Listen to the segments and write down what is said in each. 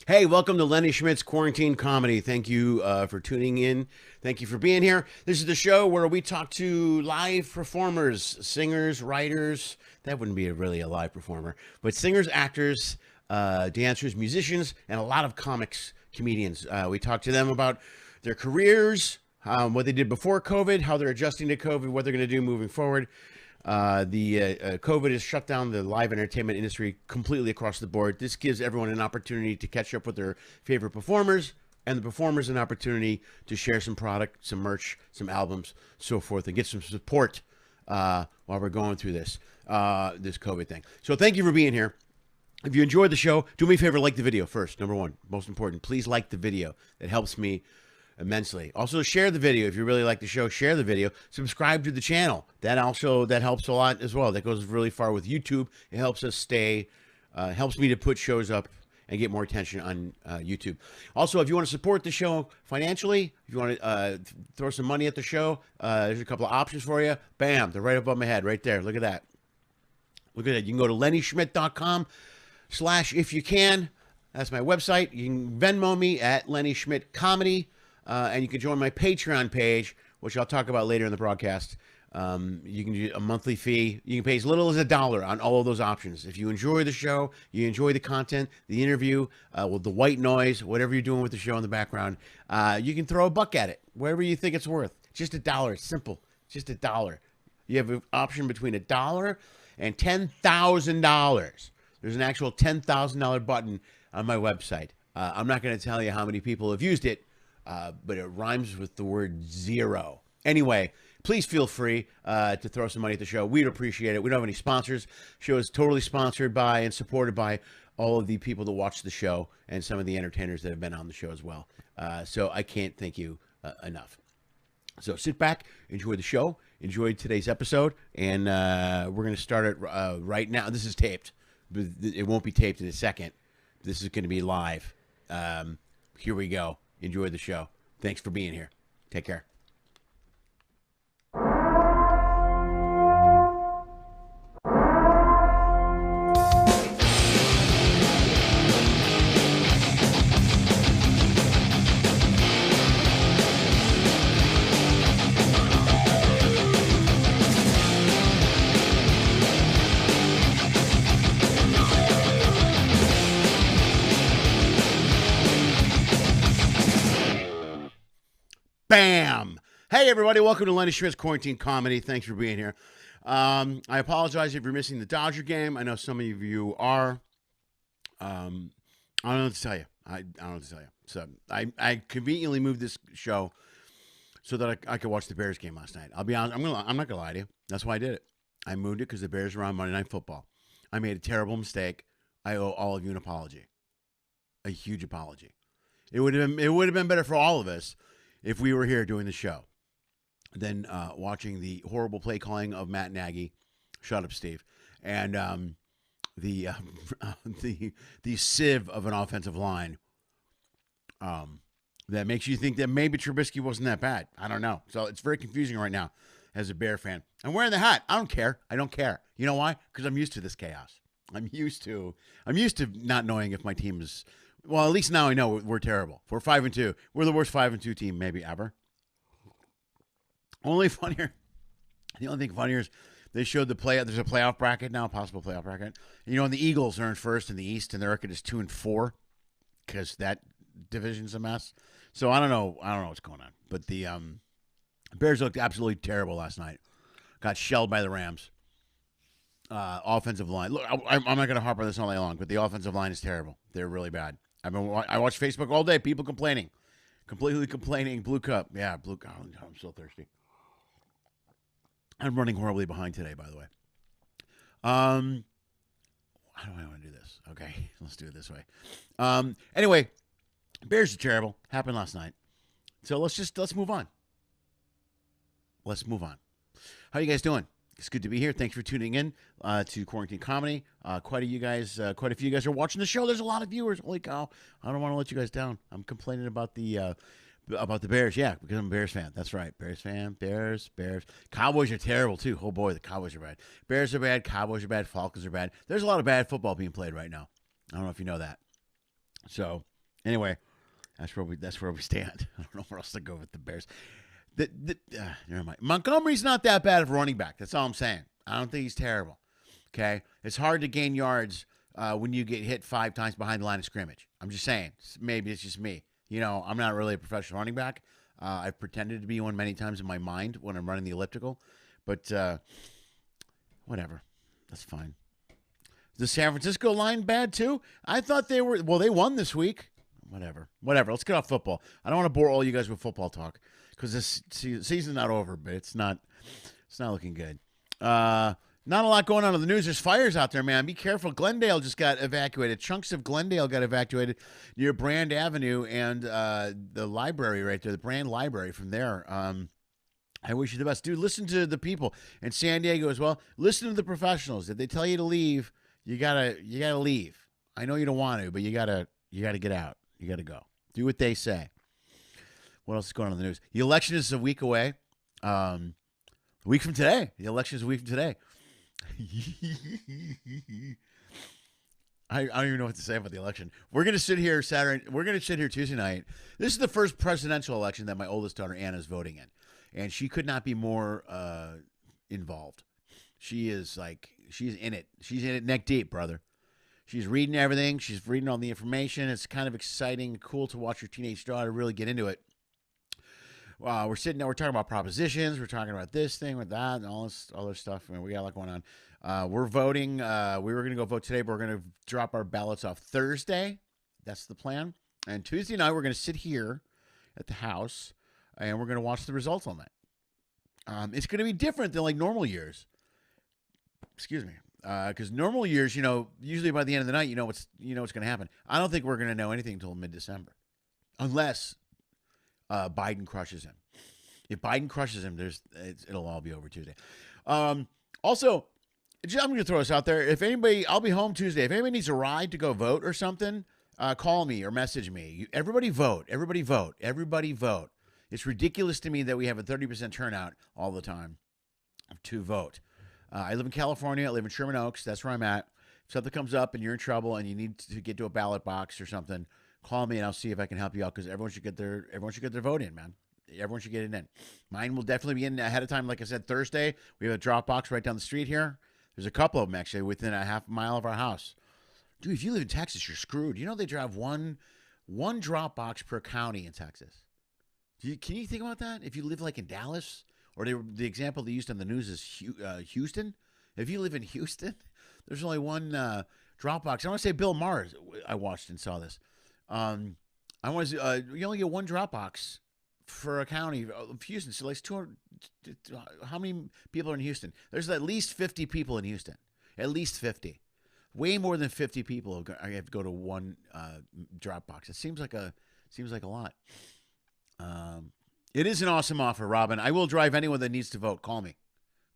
Hey, welcome to Lenny Schmidts Quarantine Comedy. Thank you for tuning in. Thank you for being here. This is the show where we talk to live performers, singers, writers. That wouldn't be really a live performer, but singers, actors, dancers, musicians, and a lot of comics, comedians. We talk to them about their careers, what they did before COVID, how they're adjusting to COVID, what they're going to do moving forward. COVID has shut down the live entertainment industry completely across the board. This gives everyone an opportunity to catch up with their favorite performers, and the performers an opportunity to share some product, some merch, some albums, so forth, and get some support while we're going through this COVID thing. So thank you for being here. If you enjoyed the show, do me a favor, like the video first. Number one, most important, please like the video. It helps me immensely. Also, share the video if you really like the show. Share the video. Subscribe to the channel. That helps a lot as well. That goes really far with YouTube. It helps us helps me to put shows up and get more attention on YouTube. Also, if you want to support the show financially, if you want to throw some money at the show, there's a couple of options for you. Bam, they're right above my head, right there. Look at that. Look at that. You can go to lennyschmidt.com/if-you-can. That's my website. You can Venmo me at Lenny Schmidt Comedy. And you can join my Patreon page, which I'll talk about later in the broadcast. You can do a monthly fee. You can pay as little as $1 on all of those options. If you enjoy the show, you enjoy the content, the interview, with the white noise, whatever you're doing with the show in the background, you can throw $1 at it, whatever you think it's worth. Just $1. It's simple. Just $1. You have an option between $1 and $10,000. There's an actual $10,000 button on my website. I'm not going to tell you how many people have used it. But it rhymes with the word zero. Anyway, please feel free to throw some money at the show. We'd appreciate it. We don't have any sponsors. The show is totally sponsored by and supported by all of the people that watch the show and some of the entertainers that have been on the show as well. So I can't thank you enough. So sit back, enjoy the show, enjoy today's episode, and we're going to start it right now. This is taped, but it won't be taped in a second. This is going to be live. Here we go. Enjoy the show. Thanks for being here. Take care. Bam! Hey, everybody. Welcome to Lenny Schmidts Quarantine Comedy. Thanks for being here. I apologize if you're missing the Dodger game. I know some of you are. I don't know what to tell you. I don't know what to tell you. So I conveniently moved this show so that I could watch the Bears game last night. I'll be honest. I'm not going to lie to you. That's why I did it. I moved it because the Bears were on Monday Night Football. I made a terrible mistake. I owe all of you an apology. A huge apology. It would have been better for all of us if we were here doing the show than watching the horrible play calling of Matt Nagy, shut up, Steve, and the sieve of an offensive line that makes you think that maybe Trubisky wasn't that bad. I don't know. So it's very confusing right now as a Bear fan. I'm wearing the hat. I don't care. You know why? Because I'm used to this chaos. I'm used to not knowing if my team is. Well, at least now I know we're terrible. We're 5-2. We're the worst 5-2 team maybe ever. The only thing funnier is they showed there's a playoff bracket now, possible playoff bracket. And the Eagles are in first in the East, and their record is 2-4 because that division's a mess. So I don't know what's going on. But the Bears looked absolutely terrible last night. Got shelled by the Rams. Offensive line. Look, I'm not going to harp on this all day long, but the offensive line is terrible. They're really bad. I watch Facebook all day. People completely complaining. Blue cup. Yeah, blue cup. Oh, I'm so thirsty. I'm running horribly behind today, by the way. How do I want to do this? Okay, let's do it this way. Anyway, Bears are terrible. Happened last night. So let's move on. How you guys doing? It's good to be here. Thanks for tuning in to Quarantine Comedy. Quite a few you guys are watching the show. There's a lot of viewers. Holy cow! I don't want to let you guys down. I'm complaining about the Bears. Yeah, because I'm a Bears fan. That's right, Bears fan. Bears. Cowboys are terrible too. Oh boy, the Cowboys are bad. Bears are bad. Cowboys are bad. Falcons are bad. There's a lot of bad football being played right now. I don't know if you know that. So Anyway, that's where we stand. I don't know where else to go with the Bears. Never mind. Montgomery's not that bad of a running back. That's all I'm saying. I don't think he's terrible. Okay, it's hard to gain yards when you get hit 5 times behind the line of scrimmage. I'm just saying. Maybe it's just me. You know, I'm not really a professional running back. I've pretended to be one many times in my mind when I'm running the elliptical, but whatever. That's fine. The San Francisco line bad too? I thought they were. Well, they won this week. Whatever. Let's get off football. I don't want to bore all you guys with football talk because this season's not over, but it's not looking good. Not a lot going on in the news. There's fires out there, man. Be careful. Glendale just got evacuated. Chunks of Glendale got evacuated near Brand Avenue and the library right there, the Brand Library from there. I wish you the best. Dude, listen to the people. In San Diego as well. Listen to the professionals. If they tell you to leave, you gotta leave. I know you don't want to, but you gotta get out. You gotta go. Do what they say. What else is going on in the news? The election is a week away. A week from today. The election is a week from today. I don't even know what to say about the election. We're going to sit here Tuesday night. This is the first presidential election that my oldest daughter Anna is voting in, and she could not be more involved. She's in it. She's in it neck deep, brother. She's reading everything. She's reading all the information. It's kind of exciting, cool to watch your teenage daughter really get into it. We're sitting there. We're talking about propositions. We're talking about this thing with that and all this other stuff. I mean, we got a lot going on. We're voting. We were going to go vote today, but we're going to drop our ballots off Thursday. That's the plan. And Tuesday night, we're going to sit here at the house, and we're going to watch the results on that. It's going to be different than like normal years. Excuse me. Because normal years, usually by the end of the night, you know what's going to happen. I don't think we're going to know anything until mid-December, unless Biden crushes him. If Biden crushes him, it'll all be over Tuesday. Also, I'm going to throw this out there. If anybody, I'll be home Tuesday. If anybody needs a ride to go vote or something, call me or message me. Everybody vote. Everybody vote. Everybody vote. It's ridiculous to me that we have a 30% turnout all the time to vote. I live in California. I live in Sherman Oaks. That's where I'm at. If something comes up and you're in trouble and you need to get to a ballot box or something, call me and I'll see if I can help you out because everyone should get their vote in, man. Everyone should get it in. Mine will definitely be in ahead of time. Like I said, Thursday, we have a drop box right down the street here. There's a couple of them actually within a half mile of our house. Dude, if you live in Texas, you're screwed. You know they drive one drop box per county in Texas. Can you think about that? If you live like in Dallas, or the example they used on the news is Houston. If you live in Houston, there's only one drop box. I want to say Bill Maher. I watched and saw this. I want to. You only get one drop box for a county of Houston. So like 200. How many people are in Houston? There's at least 50 people in Houston. At least 50. Way more than 50 people have to go to one drop box. It seems like a lot. It is an awesome offer, Robin. I will drive anyone that needs to vote. Call me.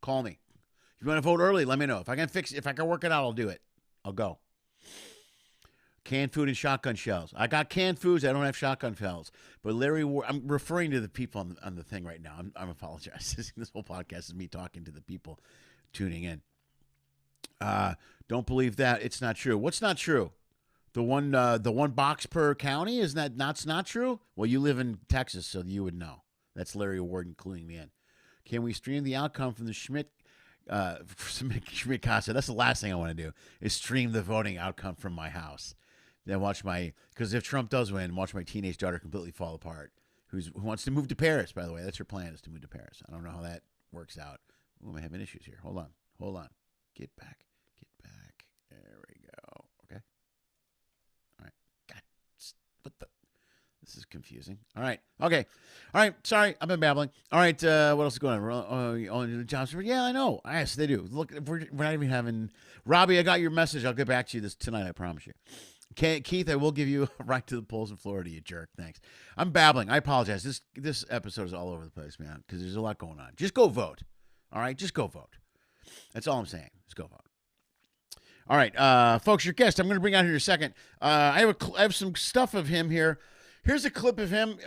If you want to vote early, let me know. If I can work it out, I'll do it. I'll go. Canned food and shotgun shells. I got canned foods. I don't have shotgun shells. But Larry, I'm referring to the people on the thing right now. I'm apologizing. This whole podcast is me talking to the people tuning in. Don't believe that. It's not true. What's not true? The one box per county? Is that not true? Well, you live in Texas, so you would know. That's Larry Warden cluing me in. Can we stream the outcome from the Schmidt concert? That's the last thing I want to do is stream the voting outcome from my house. Then because if Trump does win, watch my teenage daughter completely fall apart. Who wants to move to Paris, by the way. That's her plan, is to move to Paris. I don't know how that works out. Oh, I'm having issues here. Hold on. Get back. There we go. Okay. All right. God, this is confusing. All right. Okay. All right. Sorry, I've been babbling. All right. What else is going on? Jobs? Yeah, I know. Yes, they do. Look, we're not even having. Robbie, I got your message. I'll get back to you tonight. I promise you. Keith, I will give you a ride to the polls in Florida, you jerk. Thanks. I'm babbling. I apologize. This episode is all over the place, man, because there's a lot going on. Just go vote. All right? Just go vote. That's all I'm saying. Just go vote. All right, folks, your guest, I'm going to bring out here in a second. I have some stuff of him here. Here's a clip of him.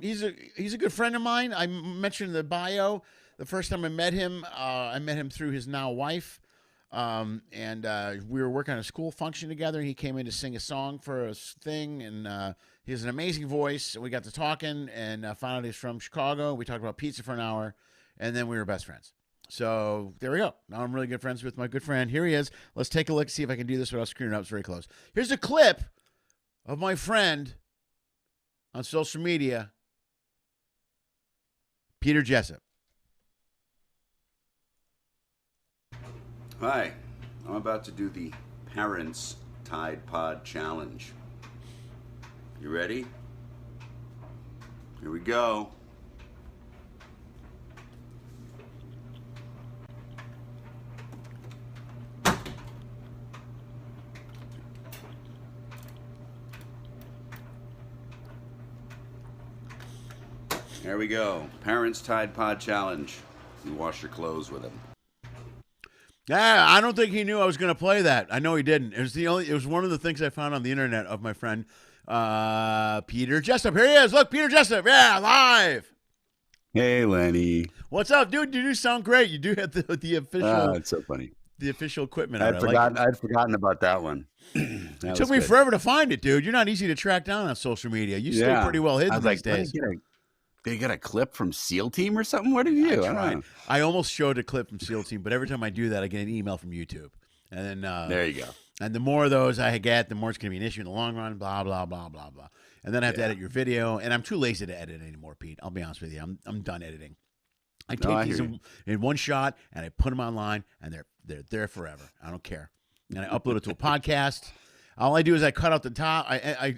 He's a good friend of mine. I mentioned in the bio the first time I met him through his now wife. We were working on a school function together. He came in to sing a song for a thing, and he has an amazing voice. And we got to talking, and found out he's from Chicago. We talked about pizza for an hour, and then we were best friends. So there we go. Now I'm really good friends with my good friend. Here he is. Let's take a look, see if I can do this without screwing it up. It's very close. Here's a clip of my friend on social media, Peter Jessop. Hi, I'm about to do the Parents Tide Pod Challenge. You ready? Here we go. There we go. Parents Tide Pod Challenge. You wash your clothes with them. Yeah, I don't think he knew I was going to play that. I know he didn't. It was one of the things I found on the internet of my friend Peter Jessop. Here he is. Look, Peter Jessop. Yeah, live. Hey, Lenny. What's up, dude? You do sound great. You do have the official. Oh, it's so funny. The official equipment. I'd forgotten about that one. It took me forever to find it, dude. You're not easy to track down on social media. You stay pretty well hidden these days. They got a clip from SEAL Team or something? What did you do? I almost showed a clip from SEAL Team, but every time I do that, I get an email from YouTube. And then there you go. And the more of those I get, the more it's going to be an issue in the long run, blah, blah, blah, blah, blah. And then I have to edit your video, and I'm too lazy to edit anymore, Pete. I'll be honest with you. I'm done editing. I take these in one shot, and I put them online, and they're there forever. I don't care. And I upload it to a podcast. All I do is I cut out the top. I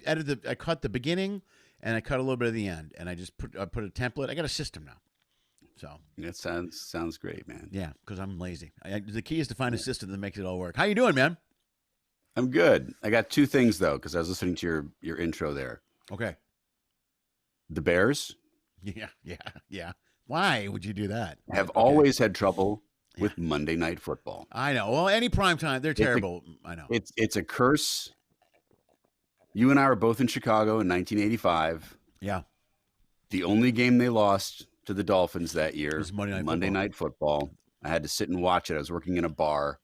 cut the beginning, and I cut a little bit of the end, and I just put a template. I got a system now. So that sounds great, man. Yeah, because I'm lazy. The key is to find a system that makes it all work. How you doing, man? I'm good. I got two things though, because I was listening to your intro there. Okay. The Bears. Yeah. Why would you do that? Have always had trouble with Monday Night Football. I know. Well, any prime time, they're terrible. I know. It's a curse. You and I were both in Chicago in 1985. Yeah. The only game they lost to the Dolphins that year was Monday Night Football. I had to sit and watch it. I was working in a bar,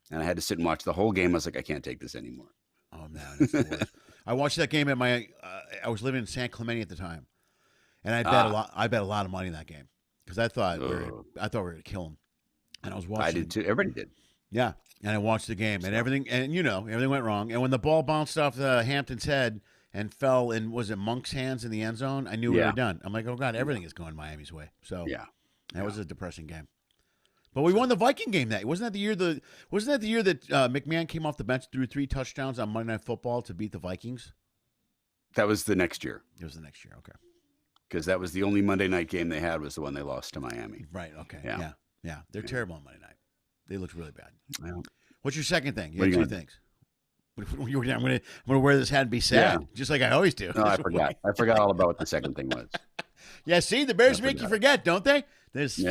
and I had to sit and watch the whole game. I was like, I can't take this anymore. Oh, man. It's the worst. I watched that game at I was living in San Clemente at the time, and I bet a lot of money in that game because I thought we were going to kill them. And I was watching. I did too. Everybody did. Yeah. And I watched the game, and everything went wrong. And when the ball bounced off Hampton's head and fell in, was it Monk's hands in the end zone? I knew we were done. I'm like, oh God, everything is going Miami's way. So that was a depressing game. But we won the Viking game wasn't that the year that McMahon came off the bench, threw 3 touchdowns on Monday Night Football to beat the Vikings? That was the next year. It was the next year, okay. Because that was the only Monday night game they had was the one they lost to Miami. Right, okay. Yeah. They're terrible on Monday night. They looked really bad. Yeah. What's your second thing? You have 2 things. I'm gonna wear this hat and be sad, just like I always do. No, I forgot. I forgot all about what the second thing was. Yeah, see, the Bears make you forget, don't they? It's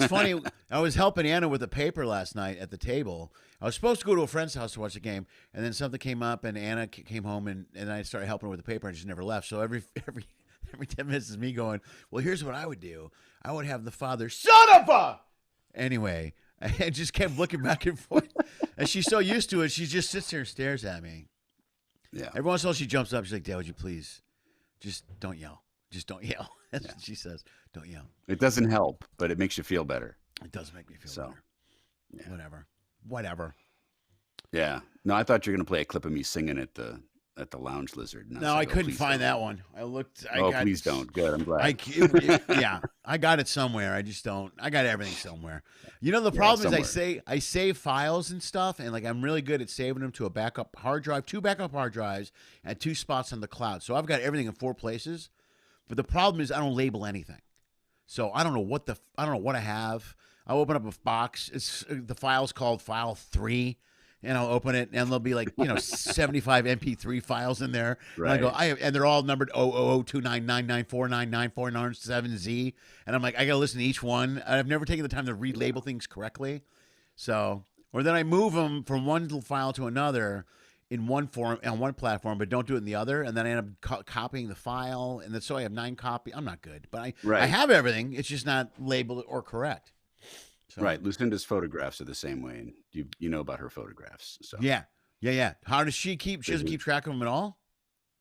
funny. I was helping Anna with a paper last night at the table. I was supposed to go to a friend's house to watch the game, and then something came up, and Anna came home, and I started helping her with the paper, and she never left. So every 10 minutes is me going, well, here's what I would do. I would have the father, son of a... Anyway, I just kept looking back and forth. And she's so used to it, she just sits there and stares at me. Yeah. Every once in a while, she jumps up. She's like, Dad, would you please just don't yell. Just don't yell. That's what she says. Don't yell. It doesn't help, but it makes you feel better. It does make me feel better. Yeah. Whatever. Yeah. No, I thought you were going to play a clip of me singing at the Lounge Lizard. No, I couldn't find that one. I looked. Please don't. Good. I'm glad. I got it somewhere. I just don't. I got everything somewhere. You know, the problem is I save files and stuff, and like I'm really good at saving them to a backup hard drive, 2 backup hard drives, and 2 spots on the cloud. So I've got everything in 4 places. But the problem is I don't label anything. So I don't know what I have. I'll open up a box. The file's called file 3. And I'll open it, and there'll be 75 MP3 files in there. Right. And I go, and they're all numbered 0002999499497Z. And I'm like, I got to listen to each one. I've never taken the time to relabel things correctly. So, or then I move them from one little file to another in one form on one platform, but don't do it in the other. And then I end up copying the file, and then so I have 9 copies. I'm not good, but I have everything. It's just not labeled or correct. So Right. Lucinda's photographs are the same way, and you know about her photographs. So yeah. How does she keep? She doesn't keep track of them at all.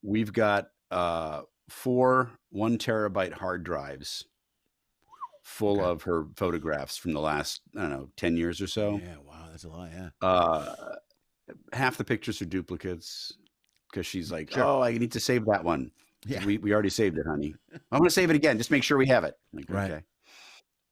we've got 4 1 terabyte hard drives full of her photographs from the last, I don't know, 10 years or so. Yeah, wow, that's a lot. Yeah. Half the pictures are duplicates because she's like, oh, I need to save that one. Yeah. We already saved it, honey. I'm going to save it again. Just make sure we have it. Like, Right. Okay.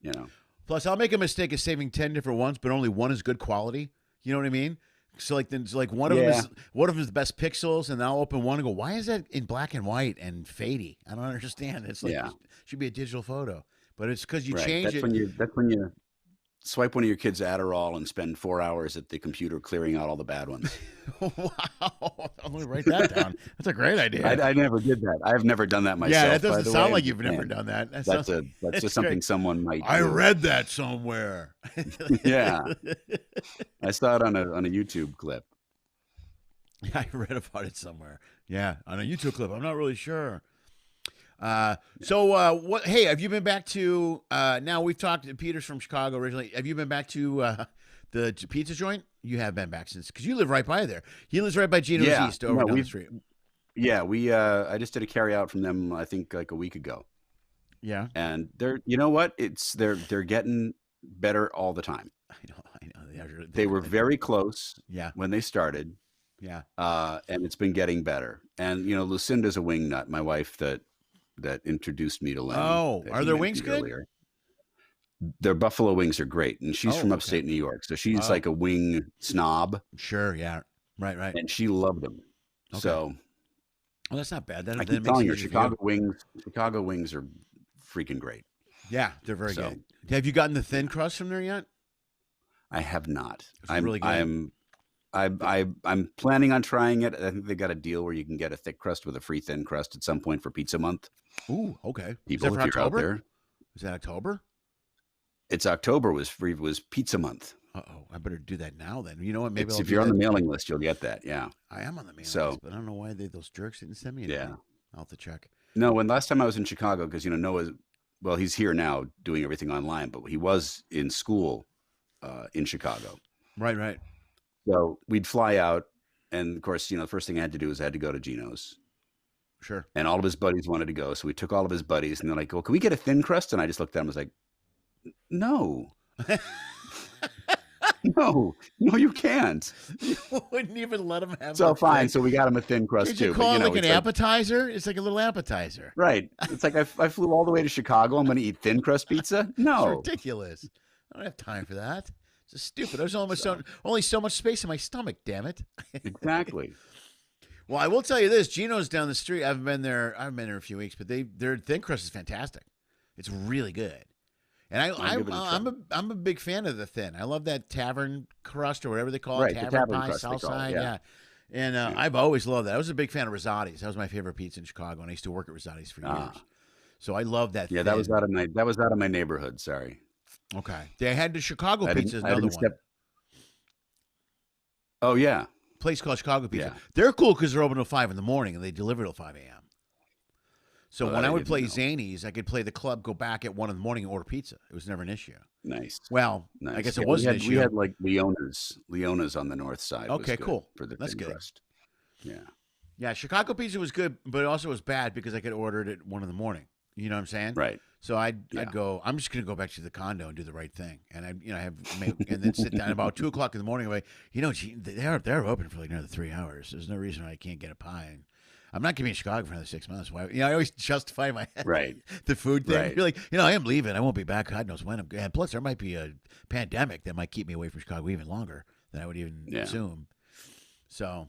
You know. Plus, I'll make a mistake of saving 10 different ones, but only one is good quality. You know what I mean? So like, then like one of them is the best pixels, and I'll open one and go, why is that in black and white and fadey? I don't understand. It's like it should be a digital photo, but it's because you change it. That's when you swipe one of your kids' Adderall and spend 4 hours at the computer clearing out all the bad ones. Wow, I'm gonna write that down. That's a great idea. I never did that. I've never done that myself. Yeah, that doesn't sound like you've never done that. That's just something great. Someone might do. I read that somewhere. Yeah, I saw it on a YouTube clip. Yeah, I read about it somewhere. Yeah, on a YouTube clip. I'm not really sure. So what? Hey, have you been back to? Now we've talked to Peter's from Chicago originally. Have you been back to the pizza joint? You have been back since, because you live right by there. He lives right by Gino's East over down the street. Yeah, I just did a carry out from them, I think like a week ago. Yeah, and you know what? They're getting better all the time. I know. They were very close. Yeah. When they started. Yeah. And it's been getting better. And Lucinda's a wing nut, my wife that introduced me to Lenny. Oh, are their wings good? Earlier. Their buffalo wings are great, and she's from upstate New York, so she's like a wing snob. Sure, yeah, right. And she loved them. Okay. So, well, that's not bad. I keep telling you, Chicago wings are freaking great. Yeah, they're very good. Have you gotten the thin crust from there yet? I have not. I'm really good. I'm planning on trying it. I think they got a deal where you can get a thick crust with a free thin crust at some point for Pizza Month. Ooh, okay. People, if you're out there. Is that October? It's October was Pizza Month. Uh-oh, I better do that now then. You know what? Maybe if you're on the mailing list, you'll get that. Yeah, I am on the mailing list, but I don't know why those jerks didn't send me anything. Yeah, I'll have to check. No, when last time I was in Chicago, because Noah, well, he's here now doing everything online, but he was in school in Chicago. Right. So we'd fly out, and of course, the first thing I had to do was I had to go to Gino's. Sure. And all of his buddies wanted to go, so we took all of his buddies, and they're like, "Well, can we get a thin crust?" And I just looked at him, and was like, "No." No, you can't. You wouldn't even let him have. So fine. So we got him a thin crust too. Did you call it like an appetizer? It's like a little appetizer. Right. It's like I flew all the way to Chicago. I'm going to eat thin crust pizza? No. It's ridiculous. I don't have time for that. It's just stupid. There's only so much space in my stomach. Damn it. Exactly. Well, I will tell you this: Gino's down the street. I haven't been there a few weeks, but their thin crust is fantastic. It's really good. And I'm a big fan of the thin. I love that tavern crust or whatever they call it, tavern pie, south side. Yeah. And I've always loved that. I was a big fan of Rosati's. That was my favorite pizza in Chicago, and I used to work at Rosati's for years. So I love that. Yeah, thin. that was out of my neighborhood. Sorry. Okay, they had the Chicago pizza. Another one. Oh yeah, place called Chicago Pizza. Yeah. They're cool because they're open till 5 in the morning and they deliver till 5 a.m. So when I would play Zanies, I could play the club, go back at 1 in the morning and order pizza. It was never an issue. Nice. Well, nice. I guess it was an issue. We had like Leona's on the north side. Okay, cool. For the That's good. Crust. Yeah. Yeah, Chicago pizza was good, but it also was bad because I could order it at 1 in the morning. You know what I'm saying? Right. So I'd go. I'm just gonna go back to the condo and do the right thing, and and then sit down about 2 o'clock in the morning. Like, they're open for like another 3 hours. There's no reason why I can't get a pie. And I'm not gonna be in Chicago for another 6 months. Why? I always justify in my head the food thing. Right. You're like, I am leaving. I won't be back. God knows when. And plus, there might be a pandemic that might keep me away from Chicago even longer than I would even assume. So.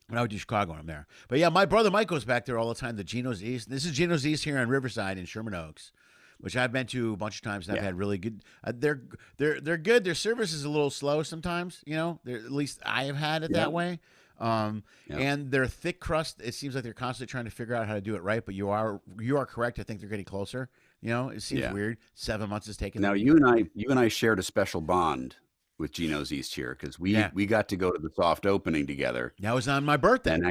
When I would do Chicago when I'm there. But yeah, my brother Mike goes back there all the time, the Gino's East. This is Gino's East here on Riverside in Sherman Oaks, which I've been to a bunch of times, and I've had really good they're good. Their service is a little slow sometimes, at least I have had it that way. And their thick crust, it seems like they're constantly trying to figure out how to do it right, but you are correct. I think they're getting closer. It seems weird. 7 months is taking. Now you and I shared a special bond with Gino's East here, because we got to go to the soft opening together. That was on my birthday, and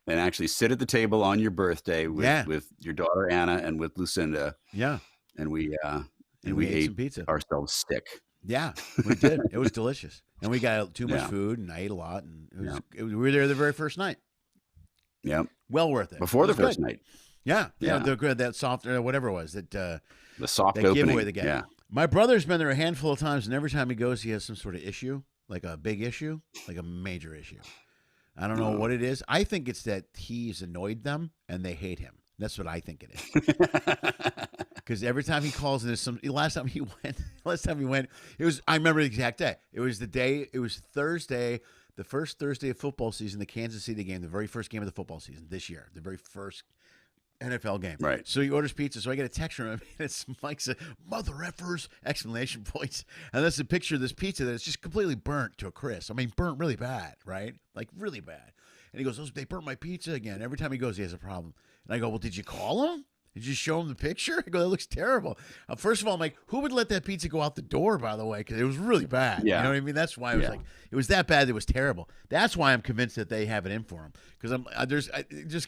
actually sit at the table on your birthday with your daughter Anna and with Lucinda. Yeah, and we and we ate some pizza. Ourselves sick. Yeah, we did. It was delicious, and we got too much Yeah. food, and I ate a lot, and Yeah. we were there the very first night. Yeah. Well worth it. Before It the was first good. night. Yeah, Yeah. they're good. That soft, whatever it was that The soft that opening. giveaway they get. Yeah. My brother's been there a handful of times, and every time he goes, he has some sort of issue, like a big issue, like a major issue. I don't know what it is. I think it's that he's annoyed them and they hate him. That's what I think it is. Because every time he calls, and there's some. Last time he went, it was. I remember the exact day. It was the day. It was Thursday, the first Thursday of football season, the Kansas City game, the very first game of the football season this year, the very first NFL game. Right. So he orders pizza. So I get a text from him. And it's Mike's mother effers exclamation points, and that's a picture of this pizza that's just completely burnt to a crisp. I mean, burnt really bad, right? Like really bad. And he goes, "They burnt my pizza again." Every time he goes, he has a problem. And I go, "Well, did you call him? Did you show him the picture?" I go, "That looks terrible." First of all, I'm like, who would let that pizza go out the door, by the way? Because it was really bad. Yeah. You know what I mean? That's why I was like, it was that bad. It was terrible. That's why I'm convinced that they have it in for him. Because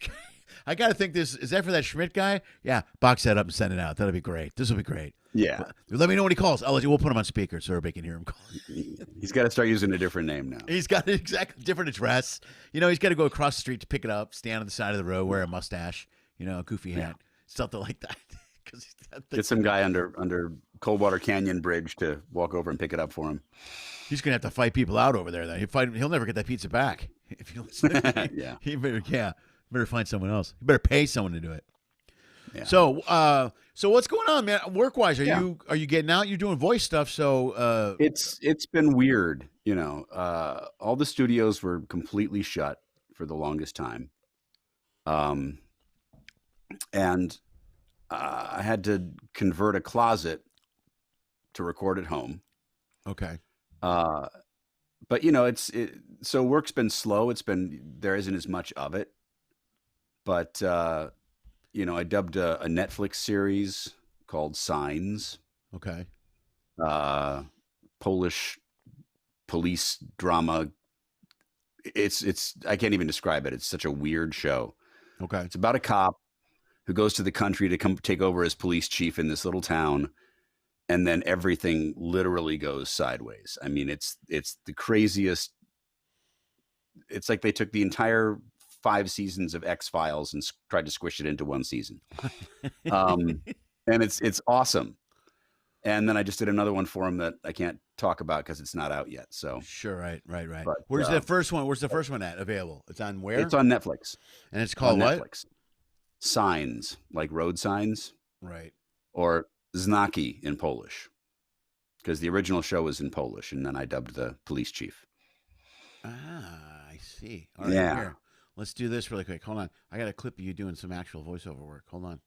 I got to think is that for that Schmidt guy? Yeah, box that up and send it out. That'll be great. This will be great. Yeah. Let me know when he calls. We'll put him on speaker so everybody can hear him call. He's got to start using a different name now. He's got an exactly different address. He's got to go across the street to pick it up, stand on the side of the road, wear a mustache, a goofy hat, something like that. Get some guy under Coldwater Canyon Bridge to walk over and pick it up for him. He's gonna have to fight people out over there. Then he'll never get that pizza back. If you Yeah. He better find someone else. You better pay someone to do it. Yeah. So what's going on, man? Work wise, are you getting out? You're doing voice stuff. So it's been weird. All the studios were completely shut for the longest time. And I had to convert a closet to record at home. Okay. But so work's been slow. There isn't as much of it, but I dubbed a Netflix series called Signs. Okay. Polish police drama. It's I can't even describe it. It's such a weird show. Okay. It's about a cop who goes to the country to come take over as police chief in this little town. And then everything literally goes sideways. I mean, it's the craziest. It's like they took the entire 5 seasons of X-Files and tried to squish it into one season. And it's awesome. And then I just did another one for him that I can't talk about because it's not out yet. So sure, right. But, Where's the first one? Where's the first one at available? It's on where? It's on Netflix. And it's called what? Netflix. Signs, like road signs. Right. Or znaki in Polish, because the original show was in Polish, and then I dubbed the police chief. I see. All right, Yeah. Here. Let's do this really quick. Hold on. I got a clip of you doing some actual voiceover work. Hold on.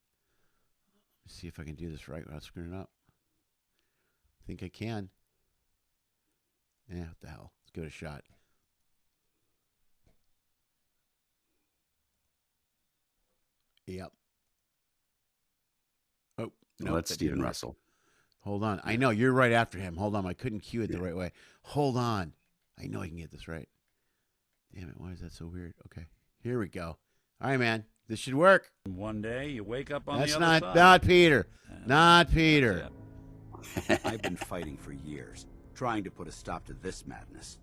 Let's see if I can do this right without screwing it up. I think I can. Yeah, what the hell? Let's give it a shot. Yep. Oh, No, that's Stephen Russell. Hold on. I know you're right after him. Hold on. I couldn't cue it the right way. Hold on. I know I can get this right. Damn it. Why is that so weird? Okay. Here we go. All right, man. This should work. One day you wake up on That's the other side. not Peter. Not Peter. I've been fighting for years, trying to put a stop to this madness.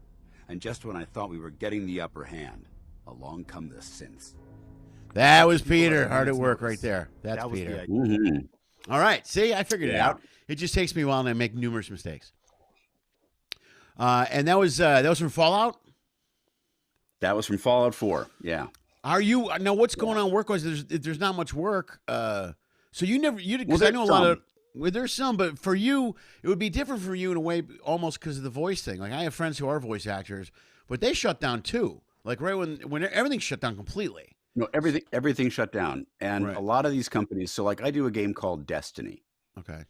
And just when I thought we were getting the upper hand, along come the synths. That was Peter. Hard at work right there. That's That was Peter. the idea. Mm-hmm. All right. See, I figured it Yeah. out. It just takes me a while and I make numerous mistakes. And that was from Fallout? That was from Fallout 4. Yeah. Are you now? What's going on work-wise? There's not much work. So because I know a lot of. Well, there's some, but for you, it would be different for you in a way, almost because of the voice thing. Like I have friends who are voice actors, but they shut down too. Like right when everything shut down completely. No, everything shut down, and Right. a lot of these companies. So, like, I do a game called Destiny, Okay.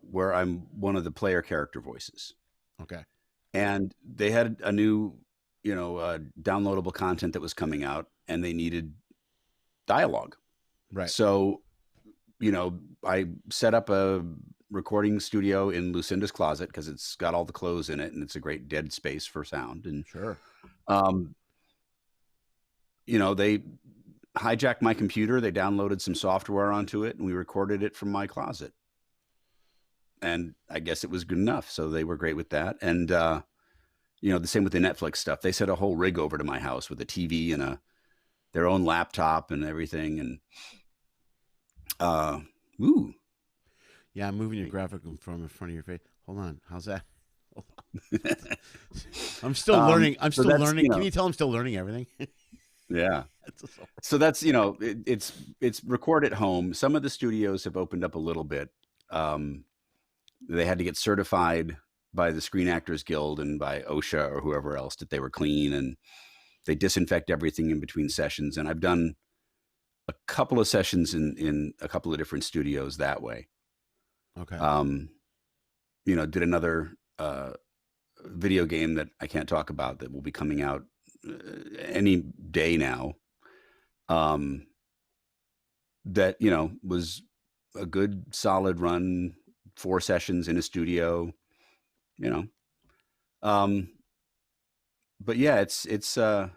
where I'm one of the player character voices, Okay. and they had a new, downloadable content that was coming out, and they needed dialogue. Right. So, I set up a recording studio in Lucinda's closet because it's got all the clothes in it, and it's a great dead space for sound. And Sure. they hijacked my computer. They downloaded some software onto it, and we recorded it from my closet. and I guess it was good enough. So they were great with that. And, you know, the same with the Netflix stuff. They sent a whole rig over to my house with a TV and their own laptop and everything. And, ooh. Yeah, I'm moving your graphic from in front of your face. Hold on. How's that? Hold on. I'm still learning. I'm still learning. You know, can you tell I'm still learning everything? Yeah. So that's, you know, it's record at home. Some of the studios have opened up a little bit. They had to get certified by the Screen Actors Guild and by OSHA or whoever else that they were clean, and they disinfect everything in between sessions. And I've done a couple of sessions in a couple of different studios that way. Okay. You know, did another video game that I can't talk about that will be coming out any day now. That, you know, was a good solid run, 4 sessions in a studio, you know. But yeah, it's a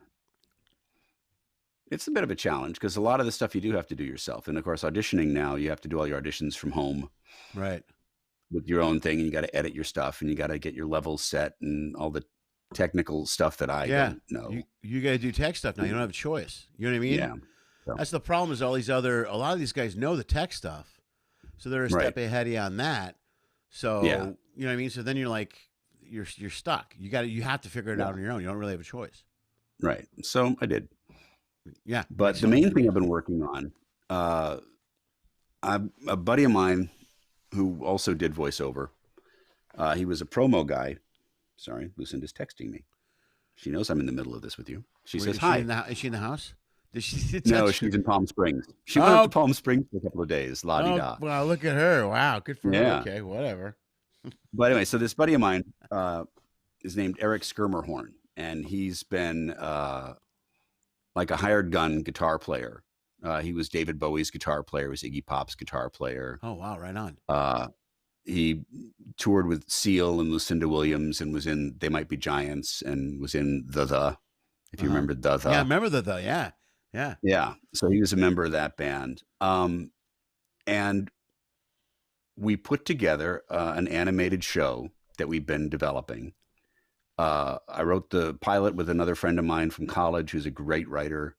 bit of a challenge because a lot of the stuff you do have to do yourself. And of course, auditioning now, you have to do all your auditions from home. Right. With your own thing, and you got to edit your stuff, and you got to get your levels set and all the technical stuff that I don't know. You got to do tech stuff now. You don't have a choice. You know what I mean? Yeah. So. That's the problem. Is a lot of these guys know the tech stuff, so they're a step ahead of you on that. So you know what I mean. So then you're like, you're stuck. You have to figure it out on your own. You don't really have a choice. Right. So I did. Yeah. But the main thing I've been working on, a buddy of mine who also did voiceover. He was a promo guy. Sorry, Lucinda's texting me. She knows I'm in the middle of this with you. She says, hi. Is she in the house? Did she No, she's in Palm Springs. She went up to Palm Springs for a couple of days. La-di-da. Well, look at her. Wow, good for her. Okay, whatever. But anyway, so this buddy of mine is named Eric Schermerhorn, and he's been like a hired gun guitar player. He was David Bowie's guitar player. He was Iggy Pop's guitar player. Oh, wow. Right on. He toured with Seal and Lucinda Williams and was in They Might Be Giants and was in The, if you remember The. Yeah, I remember The. Yeah. Yeah. Yeah. So he was a member of that band. And we put together an animated show that we've been developing. I wrote the pilot with another friend of mine from college who's a great writer.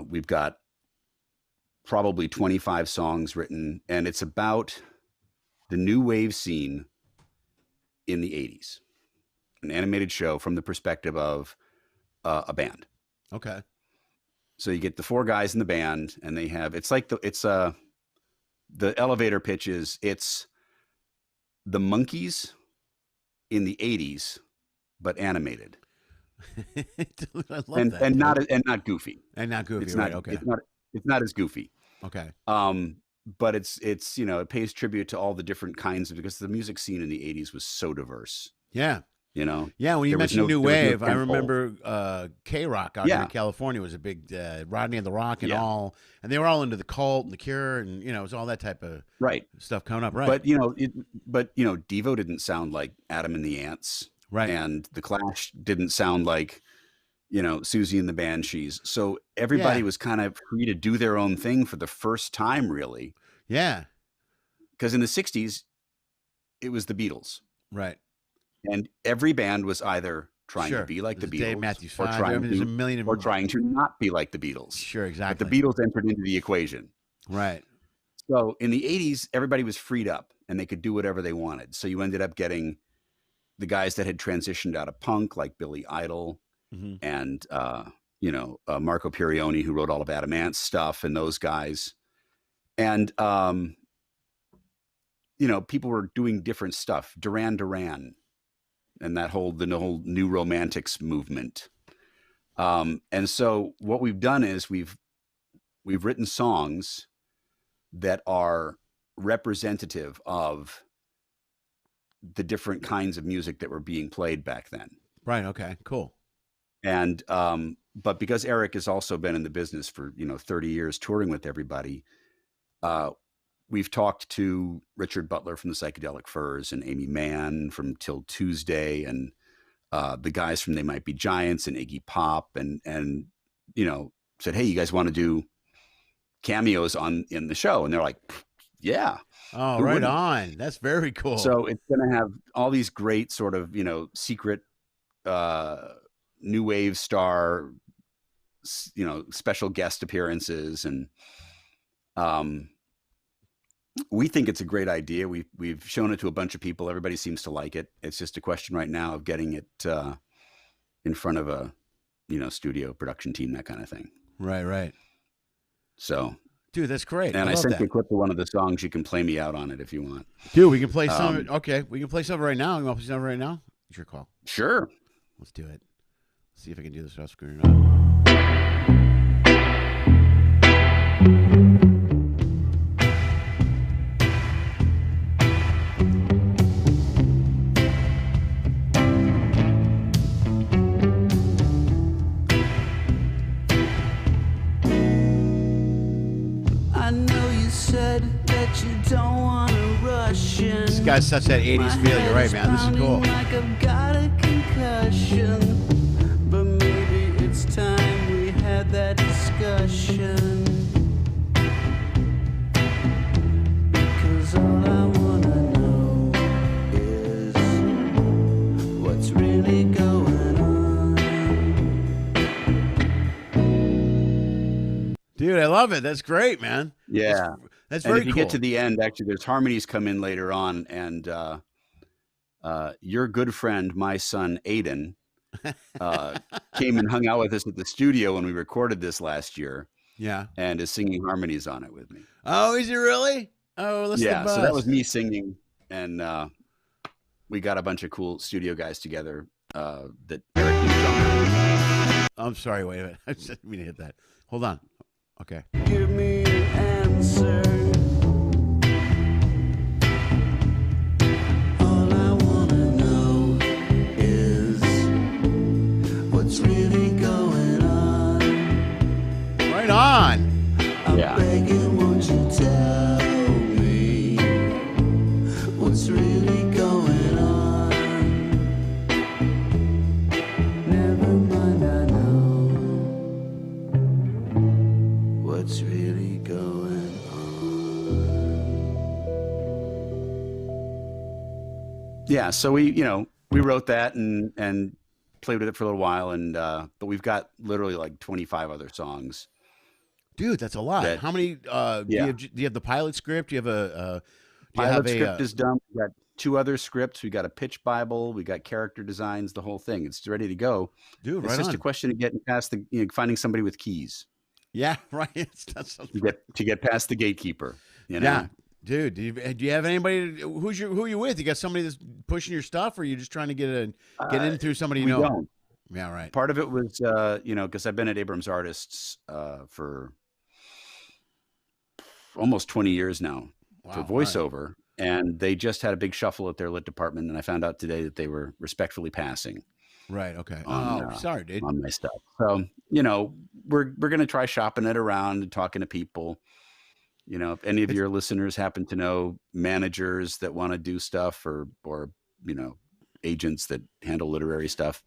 We've got probably 25 songs written, and it's about the new wave scene in the 80s. An animated show from the perspective of a band. Okay. So you get the 4 guys in the band, and they have, the elevator pitch is, it's the Monkees in the 80s, but animated. I love that. And not goofy. And not goofy. It's right. not, Okay. It's not as goofy. Okay. But it's, you know, it pays tribute to all the different kinds of, because the music scene in the 80s was so diverse. Yeah. You know? Yeah, when you mentioned New Wave, I remember K-Rock out here in California was a big Rodney and the Rock and all, and they were all into the Cult and the Cure, and, you know, it was all that type of stuff coming up, right? But, you know, Devo didn't sound like Adam and the Ants. Right. And The Clash didn't sound like, you know, Susie and the Banshees. So everybody was kind of free to do their own thing for the first time, really. Yeah. Because in the 60s, it was the Beatles. Right. And every band was either trying to be like the Beatles Dave Matthews or trying to not be like the Beatles. Sure, exactly. But the Beatles entered into the equation. Right. So in the 80s, everybody was freed up and they could do whatever they wanted. So you ended up getting the guys that had transitioned out of punk, like Billy Idol and, Marco Pirioni, who wrote all of Adam Ant's stuff, and those guys. And, people were doing different stuff. Duran Duran and the whole New Romantics movement. And so what we've done is we've written songs that are representative of the different kinds of music that were being played back then. Right. Okay, cool. And, but because Eric has also been in the business for, 30 years touring with everybody, we've talked to Richard Butler from the Psychedelic Furs and Amy Mann from Till Tuesday and the guys from They Might Be Giants and Iggy Pop and said, hey, you guys want to do cameos in the show? And they're like, Yeah. Oh, Who right wouldn't? on. That's very cool. So it's going to have all these great sort of, secret new wave star, special guest appearances. And we think it's a great idea. We've shown it to a bunch of people. Everybody seems to like it. It's just a question right now of getting it in front of a, studio production team, that kind of thing. Right. So, dude, that's great. And I love sent that. you a clip of one of the songs. You can play me out on it if you want. Dude, we can play some of it. Okay, we can play some of it right now. You want to play some of it right now? It's your call. Sure. Let's do it. Let's see if I can do this without screwing it up. This guy's such that 80s feel. You're right, man. This is cool. Like I've got a concussion, but maybe it's time we had that discussion. Because all I wanna know is what's really going on. Dude, I love it. That's great, man. Yeah. That's and very if you cool. get to the end, actually, there's harmonies come in later on, and your good friend, my son Aiden, came and hung out with us at the studio when we recorded this last year. Yeah, and is singing harmonies on it with me. Oh, is he really? Oh, listen. Yeah, so that was me singing, and we got a bunch of cool studio guys together. That Eric Schermerhorn. I'm sorry. Wait a minute. I didn't mean to hit that. Hold on. Okay. Give me an answer. All I wanna know is what's really going on. Right on. I'm begging, won't you tell me what's really going on? Never mind, I know what's really going on. Yeah, so we wrote that and played with it for a little while, and but we've got literally like 25 other songs. Dude, that's a lot. How many? Do you have the pilot script? Do you have a pilot script is done? We got 2 other scripts. We got a pitch Bible. We got character designs. The whole thing. It's ready to go. Dude, it's just a question of getting past the finding somebody with keys. Yeah, right. To get past the gatekeeper. Yeah, dude. Do you have anybody? Who are you with? You got somebody that's pushing your stuff, or are you just trying to get in through somebody you know? Don't. Yeah, right. Part of it was because I've been at Abrams Artists for almost 20 years now for voiceover, right. And they just had a big shuffle at their lit department, and I found out today that they were respectfully passing. Right. Okay. Sorry, dude. On my stuff. So we're gonna try shopping it around and talking to people. If any of your listeners happen to know managers that want to do stuff, or agents that handle literary stuff,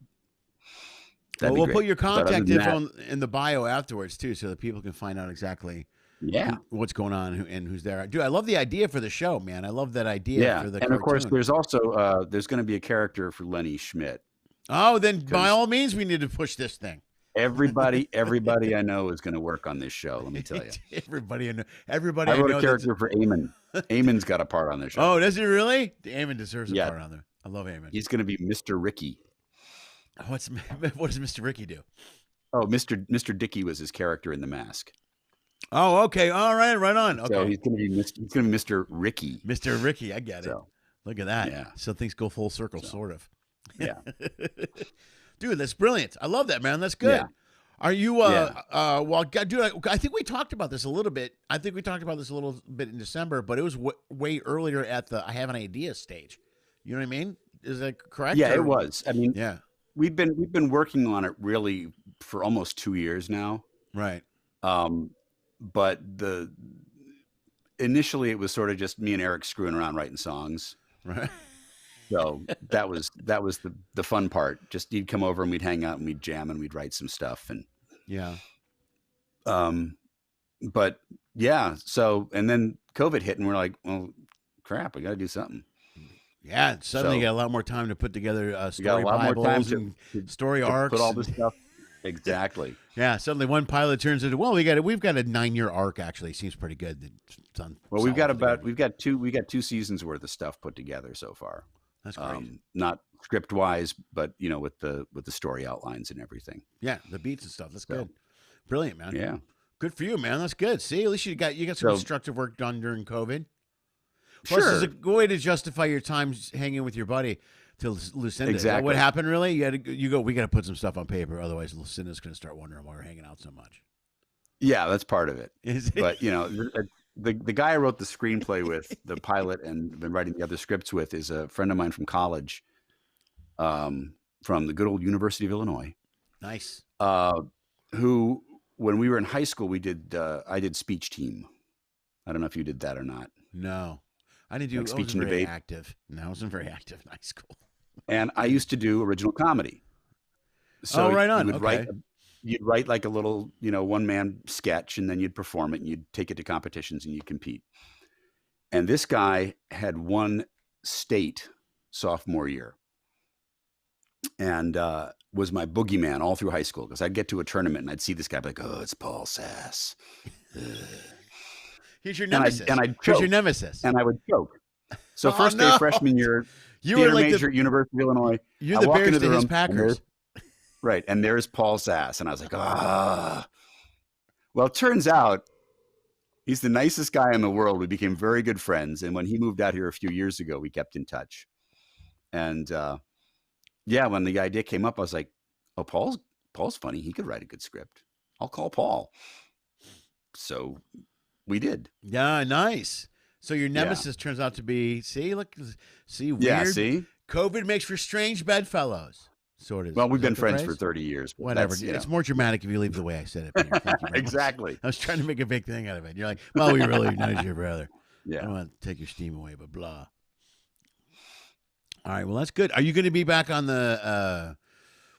we'll put your contact info in the bio afterwards too, so that people can find out exactly what's going on and who's there. Dude, I love the idea for the show, man. I love that idea for the cartoon. Of course there's also there's going to be a character for Lenny Schmidt. Oh, then by all means we need to push this thing. Everybody I know is going to work on this show, let me tell you. Everybody I wrote a character for Eamon. Eamon's got a part on this show. Oh, does he really? Eamon deserves a part on there. I love Eamon. He's going to be Mr. Ricky. What does Mr. Ricky do? Oh, Mr. Dickey was his character in The Mask. Oh, okay. All right, right on. Okay. So he's going to be Mr. Ricky. Mr. Ricky, I get it. Look at that. Yeah. So things go full circle, sort of. Yeah. Dude, that's brilliant. I love that, man. That's good. Yeah. Are you well, dude, I think we talked about this a little bit. I think we talked about this a little bit in December, but it was way earlier at the I have an idea stage. You know what I mean? Is that correct? Yeah, it was. I mean, yeah. We've been working on it really for almost 2 years now. Right. But initially it was sort of just me and Eric screwing around writing songs. Right. So that was the fun part. Just he'd come over and we'd hang out and we'd jam and we'd write some stuff. And but yeah, so, and then COVID hit and we're like, well, crap, we got to do something. Yeah, suddenly So, you got a lot more time to put together We got a story lot more time Bibles to, and story to arcs. put all this stuff. Exactly. Yeah, suddenly one pilot turns into, well, we've got a 9-year arc actually. Seems pretty good. It's on Well, we've solid got together. we got 2 seasons worth of stuff put together so far. That's great. Not script wise, but you know, with the story outlines and everything. Yeah, the beats and stuff. That's So, good. Brilliant, man. Yeah. Good for you, man. That's good. See, at least you got some So- constructive work done during COVID. Plus, Sure. it's a good way to justify your time hanging with your buddy to Lucinda. Is that Exactly. what happened, really? You go, we got to put some stuff on paper. Otherwise, Lucinda's going to start wondering why we're hanging out so much. Yeah, that's part of it. Is it? But you know, the guy I wrote the screenplay with, the pilot, and been writing the other scripts with, is a friend of mine from college, from the good old University of Illinois. Nice. Who, when we were in high school, I did speech team. I don't know if you did that or not. No. I didn't do Like I speech wasn't and very debate? active. No, I wasn't very active in high school. And I used to do original comedy. So Oh, right on. You would Okay. you'd write like a little, you know, one-man sketch, and then you'd perform it, and you'd take it to competitions, and you'd compete. And this guy had won state sophomore year, and was my boogeyman all through high school, because I'd get to a tournament and I'd see this guy, be like, oh, it's Paul Sass. Here's your And nemesis. I'd Here's your choke. nemesis. And I would choke. So Oh, first no. day freshman year, You theater were like major at University of Illinois. you're I the walk Bears into to the his room, and Packers. right. And there's Paul Sass. And I was like, ah. Well, it turns out he's the nicest guy in the world. We became very good friends. And when he moved out here a few years ago, we kept in touch. And yeah, when the idea came up, I was like, oh, Paul's funny. He could write a good script. I'll call Paul. So we did. Yeah, nice. So your nemesis turns out to be, weird. Yeah, see? COVID makes for strange bedfellows. Sort of. Well, we've Is that been the friends phrase? for 30 years. But Whatever. that's, you It's know. more dramatic if you leave the way I said it. Peter. Thank you very much. Exactly. I was trying to make a big thing out of it. And you're like, well, we really acknowledge your brother. I Yeah. don't want to take your steam away, but blah. All right. Well, that's good. Are you going to be back on the,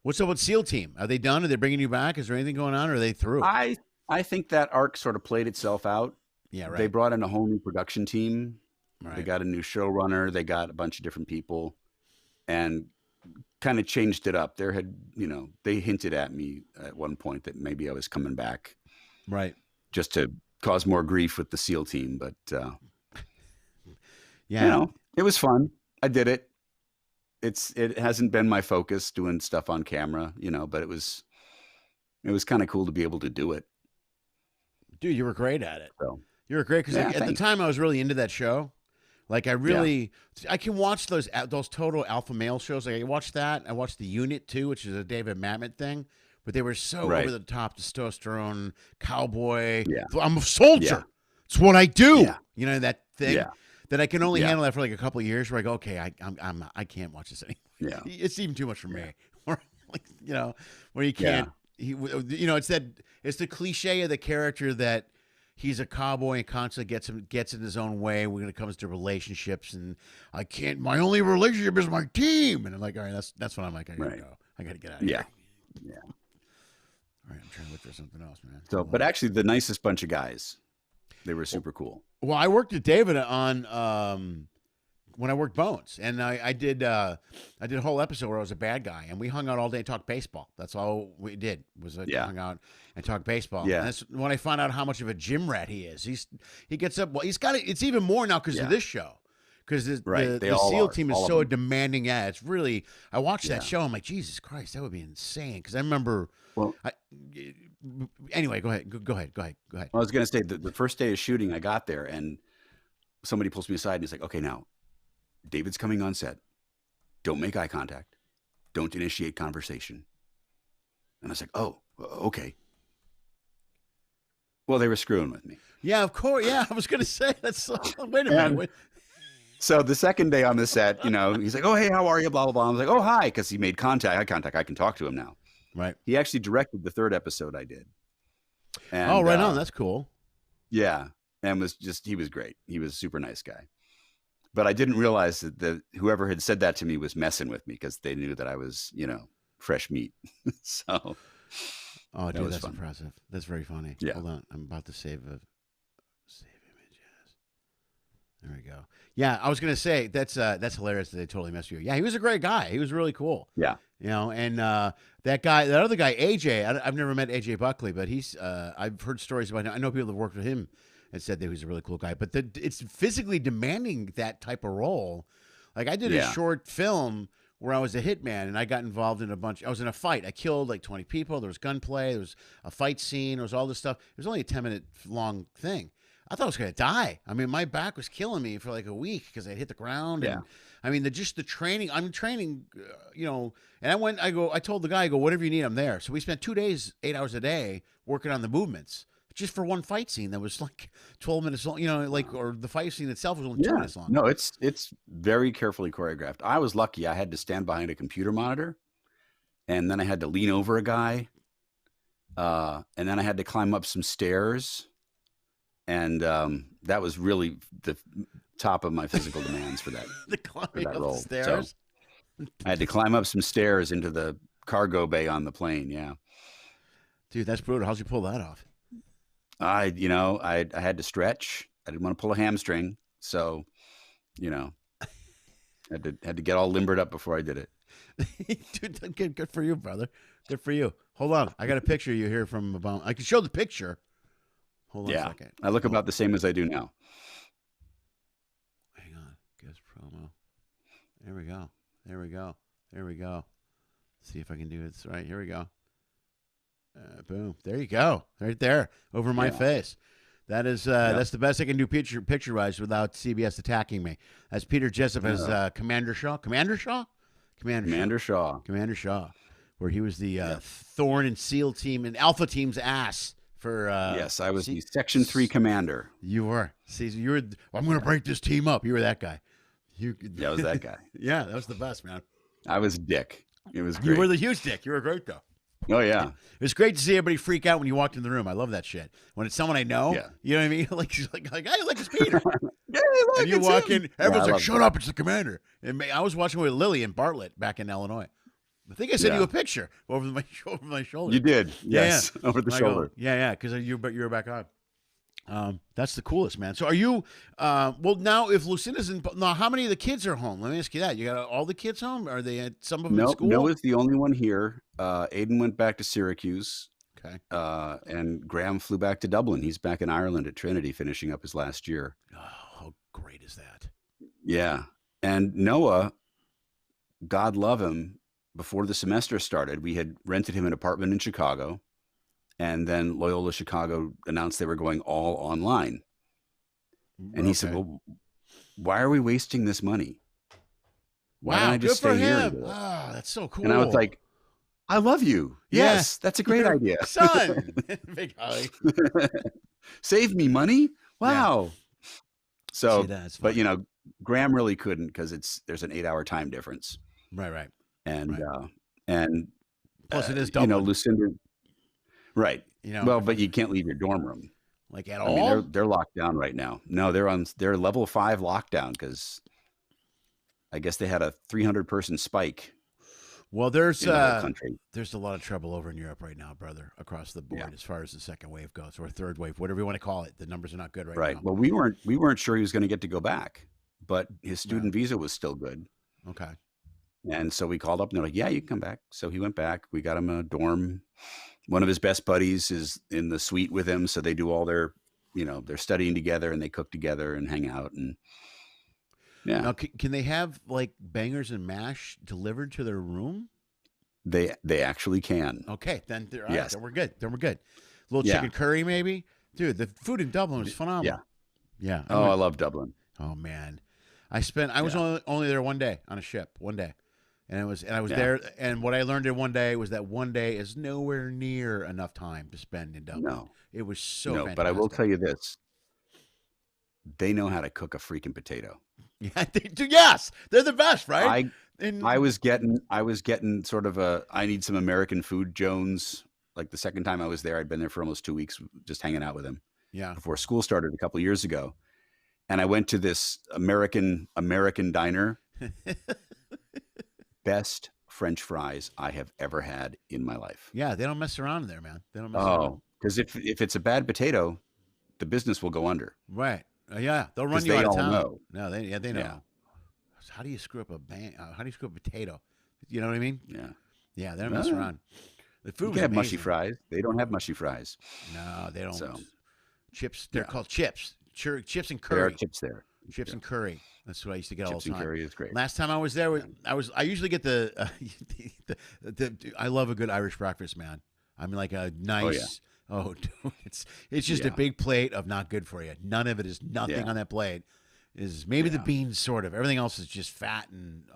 what's up with SEAL team? Are they done? Are they bringing you back? Is there anything going on, or are they through? I think that arc sort of played itself out. Yeah, right. They brought in a whole new production team. Right. They got a new showrunner. They got a bunch of different people, and kind of changed it up. They hinted at me at one point that maybe I was coming back Right. just to cause more grief with the SEAL team. But Yeah. you know, it was fun. I did it. It hasn't been my focus doing stuff on camera, you know, but it was kind of cool to be able to do it. Dude, you were great at it. So You were great because Yeah, at the thanks. time I was really into that show. Like I can watch those total alpha male shows. Like I watched that. I watched The Unit too, which is a David Mamet thing. But they were so Right. over the top, testosterone, cowboy. Yeah. I'm a soldier. Yeah. It's what I do. Yeah. You know that thing. Yeah. That I can only Yeah. handle that for like a couple of years. Where I go, okay, I can't watch this anymore. Yeah. It's even too much for me. Or like where you can't. It's the cliche of the character that he's a cowboy and constantly gets in his own way when it comes to relationships, and my only relationship is my team, and I'm like, all right, that's what I'm like. I gotta Right. go. I gotta get out of Yeah. here. Yeah. All right, I'm trying to look for something else, man. So, but actually, the nicest bunch of guys. They were super cool. Well, I worked with David on when I worked Bones, and I did a whole episode where I was a bad guy, and we hung out all day and talked baseball. That's all we did was hung out and talk baseball. Yeah. And that's when I found out how much of a gym rat he is. He gets up. Well, he's got it. It's even more now because of this show. Because Right. the SEAL team is all of so them. demanding. Yeah, it's really. I watched that Yeah. show. I'm like, Jesus Christ, that would be insane. Because I remember. Well, Anyway, go ahead. Go ahead. I was going to say the first day of shooting, I got there and somebody pulls me aside and he's like, okay, now David's coming on set. Don't make eye contact. Don't initiate conversation. And I was like, oh, okay. Well, they were screwing with me. Yeah, of course. Yeah, I was going to say that's. Wait a minute. And- Wait. So the second day on the set, he's like, oh, hey, how are you? Blah, blah, blah. I was like, oh, hi. Because he made eye contact. I can talk to him now. Right. He actually directed the third episode I did. And, Oh, right on. That's cool. Yeah. And he was great. He was a super nice guy. But I didn't realize that whoever had said that to me was messing with me because they knew that I was, fresh meat. So Oh, That dude, was that's fun. impressive. That's very funny. Yeah. Hold on. I'm about to save images. There we go. Yeah, I was gonna say that's hilarious that they totally messed with you. Yeah, he was a great guy. He was really cool. Yeah. You know, and that other guy, AJ. I've never met AJ Buckley, but he's. I've heard stories about him. I know people that worked with him and said that he was a really cool guy. But it's physically demanding that type of role. Like I did a short film where I was a hitman and I got involved in I was in a fight. I killed like 20 people. There was gunplay. There was a fight scene. There was all this stuff. It was only a 10-minute long thing. I thought I was going to die. I mean, my back was killing me for like a week because I hit the ground. Yeah. And I mean, the training, I'm training, and I told the guy, whatever you need, I'm there. So we spent 2 days, 8 hours a day working on the movements just for one fight scene that was like 12 minutes long, or the fight scene itself was only 2 minutes long. No, it's very carefully choreographed. I was lucky. I had to stand behind a computer monitor, and then I had to lean over a guy, and then I had to climb up some stairs, and that was really the top of my physical demands for that. The climbing up role. the stairs. So I had to climb up some stairs into the cargo bay on the plane. Yeah, dude, that's brutal. How'd you pull that off? I had to stretch. I didn't want to pull a hamstring, so had to get all limbered up before I did it. Dude, good for you, brother. Good for you. Hold on, I got a picture of you here from about. I can show the picture. Hold on a second. I look about the same as I do now. Hang on, guest promo. There we go. There we go. There we go. See if I can do this right. Here we go. Boom. There you go. Right there. Over my face. That is that's the best I can do picture wise without CBS attacking me. That's Peter Jessop as Commander Shaw. Commander Shaw? Commander Shaw. Commander Shaw. Where he was the Thorn and SEAL team and Alpha team's ass for yes, I was the Section 3 commander. You were. See, you were I'm gonna break this team up. You were that guy. I was that guy. Yeah, that was the best, man. I was Dick. It was great. You were the huge Dick. You were great though. Oh yeah, it was great to see everybody freak out when you walked in the room. I love that shit. When it's someone I know, you know what I mean? like I like it's Peter. And you walk in, everyone's like, "Shut up, it's the commander." And I was watching with Lily and Bartlett back in Illinois. I think I sent you a picture over my shoulder. You did, yes, over the shoulder. Because you were back on. That's the coolest, man. So are you? Well, now if Lucinda's now, how many of the kids are home? Let me ask you that. You got all the kids home? Are they at some of them at school? Noah's the only one here. Aiden went back to Syracuse. Okay. And Graham flew back to Dublin. He's back in Ireland at Trinity, finishing up his last year. Oh, how great is that? Yeah. And Noah, God love him, before the semester started, we had rented him an apartment in Chicago. And then Loyola Chicago announced they were going all online. And he said, well, why are we wasting this money? Why don't I just stay here? Oh, that's so cool. And I was like, I love you. Yes, that's a great idea. Son. Big hug. Save me money. Wow. Yeah. So, but Graham really couldn't because there's an 8-hour time difference. Right. And, plus it is Dublin. Lucinda. Right. Well, but you can't leave your dorm room. Like at all? I mean, they're locked down right now. No, they're level 5 lockdown because I guess they had a 300-person spike. Well, there's in the whole country. There's a lot of trouble over in Europe right now, brother, across the board as far as the second wave goes, or third wave, whatever you want to call it. The numbers are not good right now. Right. Well, we weren't sure he was going to get to go back, but his student visa was still good. Okay. And so we called up and they're like, yeah, you can come back. So he went back. We got him a dorm. One of his best buddies is in the suite with him. So they do all their, they're studying together and they cook together and hang out. And yeah. Now, can they have like bangers and mash delivered to their room? They actually can. Okay. Then then we're good. A little chicken curry maybe. Dude, the food in Dublin was phenomenal. Yeah. I love Dublin. Oh man. I was only there one day on a ship, one day. And I was there, and what I learned in one day was that one day is nowhere near enough time to spend in Dublin. No. It was so fantastic. But I will tell you this. They know how to cook a freaking potato. Yeah, they do. Yes, they're the best, right? I was getting sort of I need some American food Jones. Like the second time I was there, I'd been there for almost 2 weeks just hanging out with him. Yeah. Before school started a couple of years ago. And I went to this American diner. Best French fries I have ever had in my life. Yeah, they don't mess around in there, man. They don't mess around. Oh, because if it's a bad potato, the business will go under. Right. Yeah, they'll run 'Cause you they out of all town. know. No, they know. Yeah. How do you screw up how do you screw up a potato? You know what I mean? Yeah. Yeah, they don't mess No. around. The You food can was have mushy amazing. fries. They don't have mushy fries. No, they don't. So, Chips. They're yeah. called chips. Chips and There are curry. chips there. Chips and curry. That's what I used to get all Chips the and time. curry is great. Last time I was there, I usually get the I love a good Irish breakfast, man. I mean, like a nice. Oh, dude, it's just a Yeah. big plate of not good for you. None of it is nothing Yeah. on that plate. Is maybe the Yeah. beans, sort of. Everything else is just fat and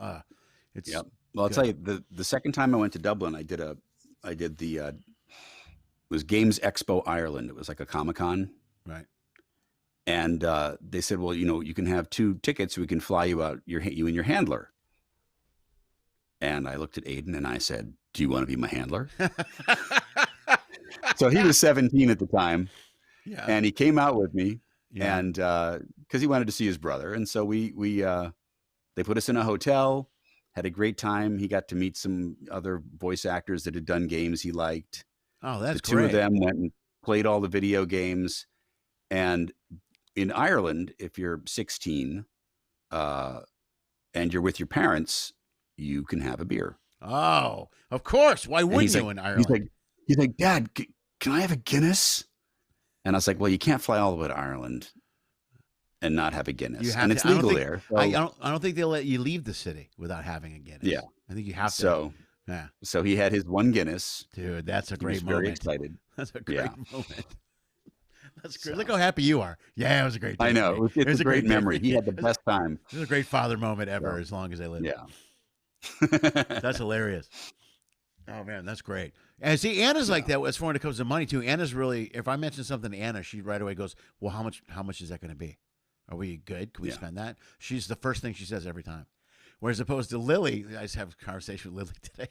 it's. Yep. Well, I'll tell you, the second time I went to Dublin, I did the it was Games Expo Ireland. It was like a Comic-Con. Right. And they said, well, you can have 2 tickets. We can fly you out, you and your handler. And I looked at Aiden and I said, do you want to be my handler? So he was 17 at the time. Yeah. And he came out with me. Yeah. And because he wanted to see his brother. And so they put us in a hotel, had a great time. He got to meet some other voice actors that had done games he liked. Oh, that's The 2 great. of them went and played all the video games. And in Ireland, if you're 16 and you're with your parents, you can have a beer. Oh, of course. Why And wouldn't he's you in Ireland? He's like, Dad, can I have a Guinness? And I was like, well, you can't fly all the way to Ireland and not have a Guinness. You have And to- it's I don't legal think- there. So, I don't think they'll let you leave the city without having a Guinness. Yeah. I think you have to. so, Yeah, so he had his 1 Guinness. dude, that's a He was great very moment. excited. That's a great Yeah. moment. That's great. So- Look how happy you are. Yeah, it was a great day. I know. for me. It's a great day memory. for He me. had the best time. It was a great father moment ever, So, as long as I live. Yeah. That's hilarious. Oh man, that's great. And see, Anna's like that as far as it comes to money too. Anna's really, if I mention something to Anna, she right away goes, "Well, how much is that going to be? Are we good? Can we Yeah. spend that?" She's the first thing she says every time. Whereas opposed to Lily, I just have a conversation with Lily today.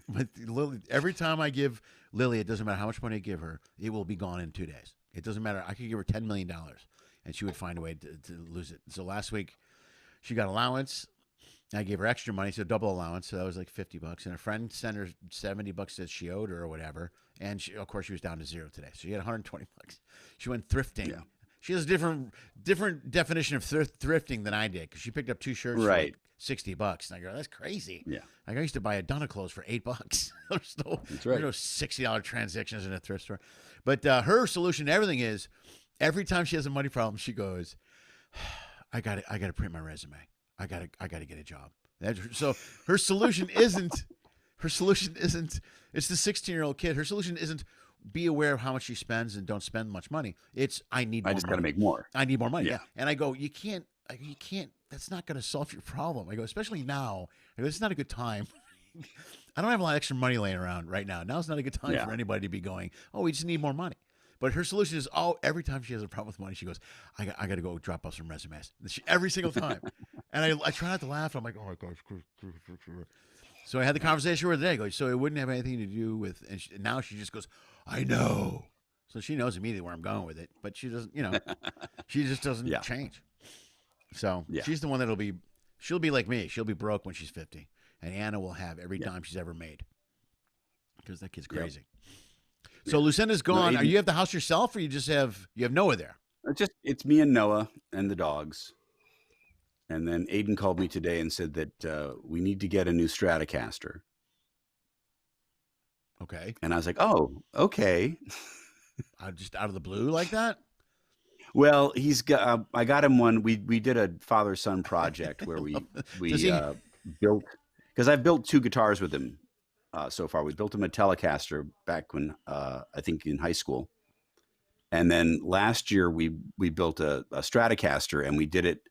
But Lily, every time I give Lily, it doesn't matter how much money I give her, it will be gone in 2 days. It doesn't matter. I could give her $10 million, and she would find a way to lose it. So last week, she got allowance. I gave her extra money, so double allowance. So that was like $50. And a friend sent her $70 that she owed her or whatever. And of course, she was down to $0 today. So she had $120. She went thrifting. Yeah. She has a different definition of thrifting than I did because she picked up 2 shirts for Right. like $60. And I go, that's crazy. Yeah. Like I used to buy a ton of clothes for $8. There's no, That's there's right. no $60 transactions in a thrift store. But her solution to everything is every time she has a money problem, she goes, I got to print my resume. I got to get a job. So her solution isn't it's the 16-year-old kid. Her solution isn't be aware of how much she spends and don't spend much money. It's I need more I just got to money. make more. I need more money. Yeah. And I go, you can't, that's not going to solve your problem. I go, especially now. I go, it's not a good time. I don't have a lot of extra money laying around right now. Now's not a good time Yeah. for anybody to be going, oh, we just need more money. But her solution is, every time she has a problem with money, she goes, I got to go drop off some resumes. Every single time. And I try not to laugh. I'm like, oh my gosh. So I had the conversation with her today. I go, so it wouldn't have anything to do with, and now she just goes, I know. So she knows immediately where I'm going with it, but she doesn't, she just doesn't Yeah. change. So Yeah. she's the one she'll be like me. She'll be broke when she's 50. And Anna will have every dime she's ever made. Because that kid's crazy. So Lucinda's gone. No, Are you at the house yourself or you have Noah there? It's me and Noah and the dogs. And then Aiden called me today and said that we need to get a new Stratocaster. Okay. And I was like, oh, okay. Just out of the blue like that? Well, he's got. I got him one. We did a father-son project where we Does he- built, because I've built 2 guitars with him so far. We built him a Telecaster back when I think in high school, and then last year we built a Stratocaster, and we did it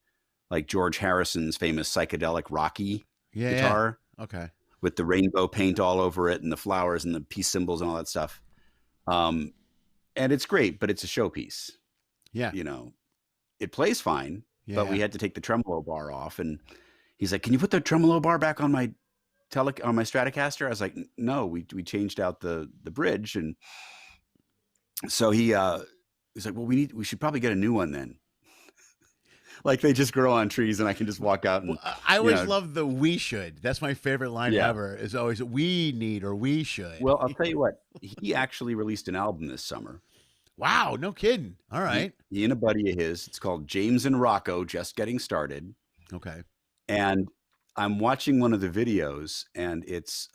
like George Harrison's famous psychedelic Rocky guitar Okay. with the rainbow paint all over it and the flowers and the peace symbols and all that stuff. And it's great, but it's a showpiece. Yeah. It plays fine, but we Yeah. had to take the tremolo bar off. And he's like, can you put the tremolo bar back on my Stratocaster? I was like, no, we changed out the bridge. And so he's like, well, we should probably get a new one then. like they just grow on trees, and I can just walk out and. I always know. love the "we should." That's my favorite line Yeah. ever. Is always "we need" or "we should." Well, I'll tell you what. He actually released an album this summer. Wow, no kidding. All right. He and a buddy of his. It's called James and Rocco, Just Getting Started. Okay. And I'm watching one of the videos, and it's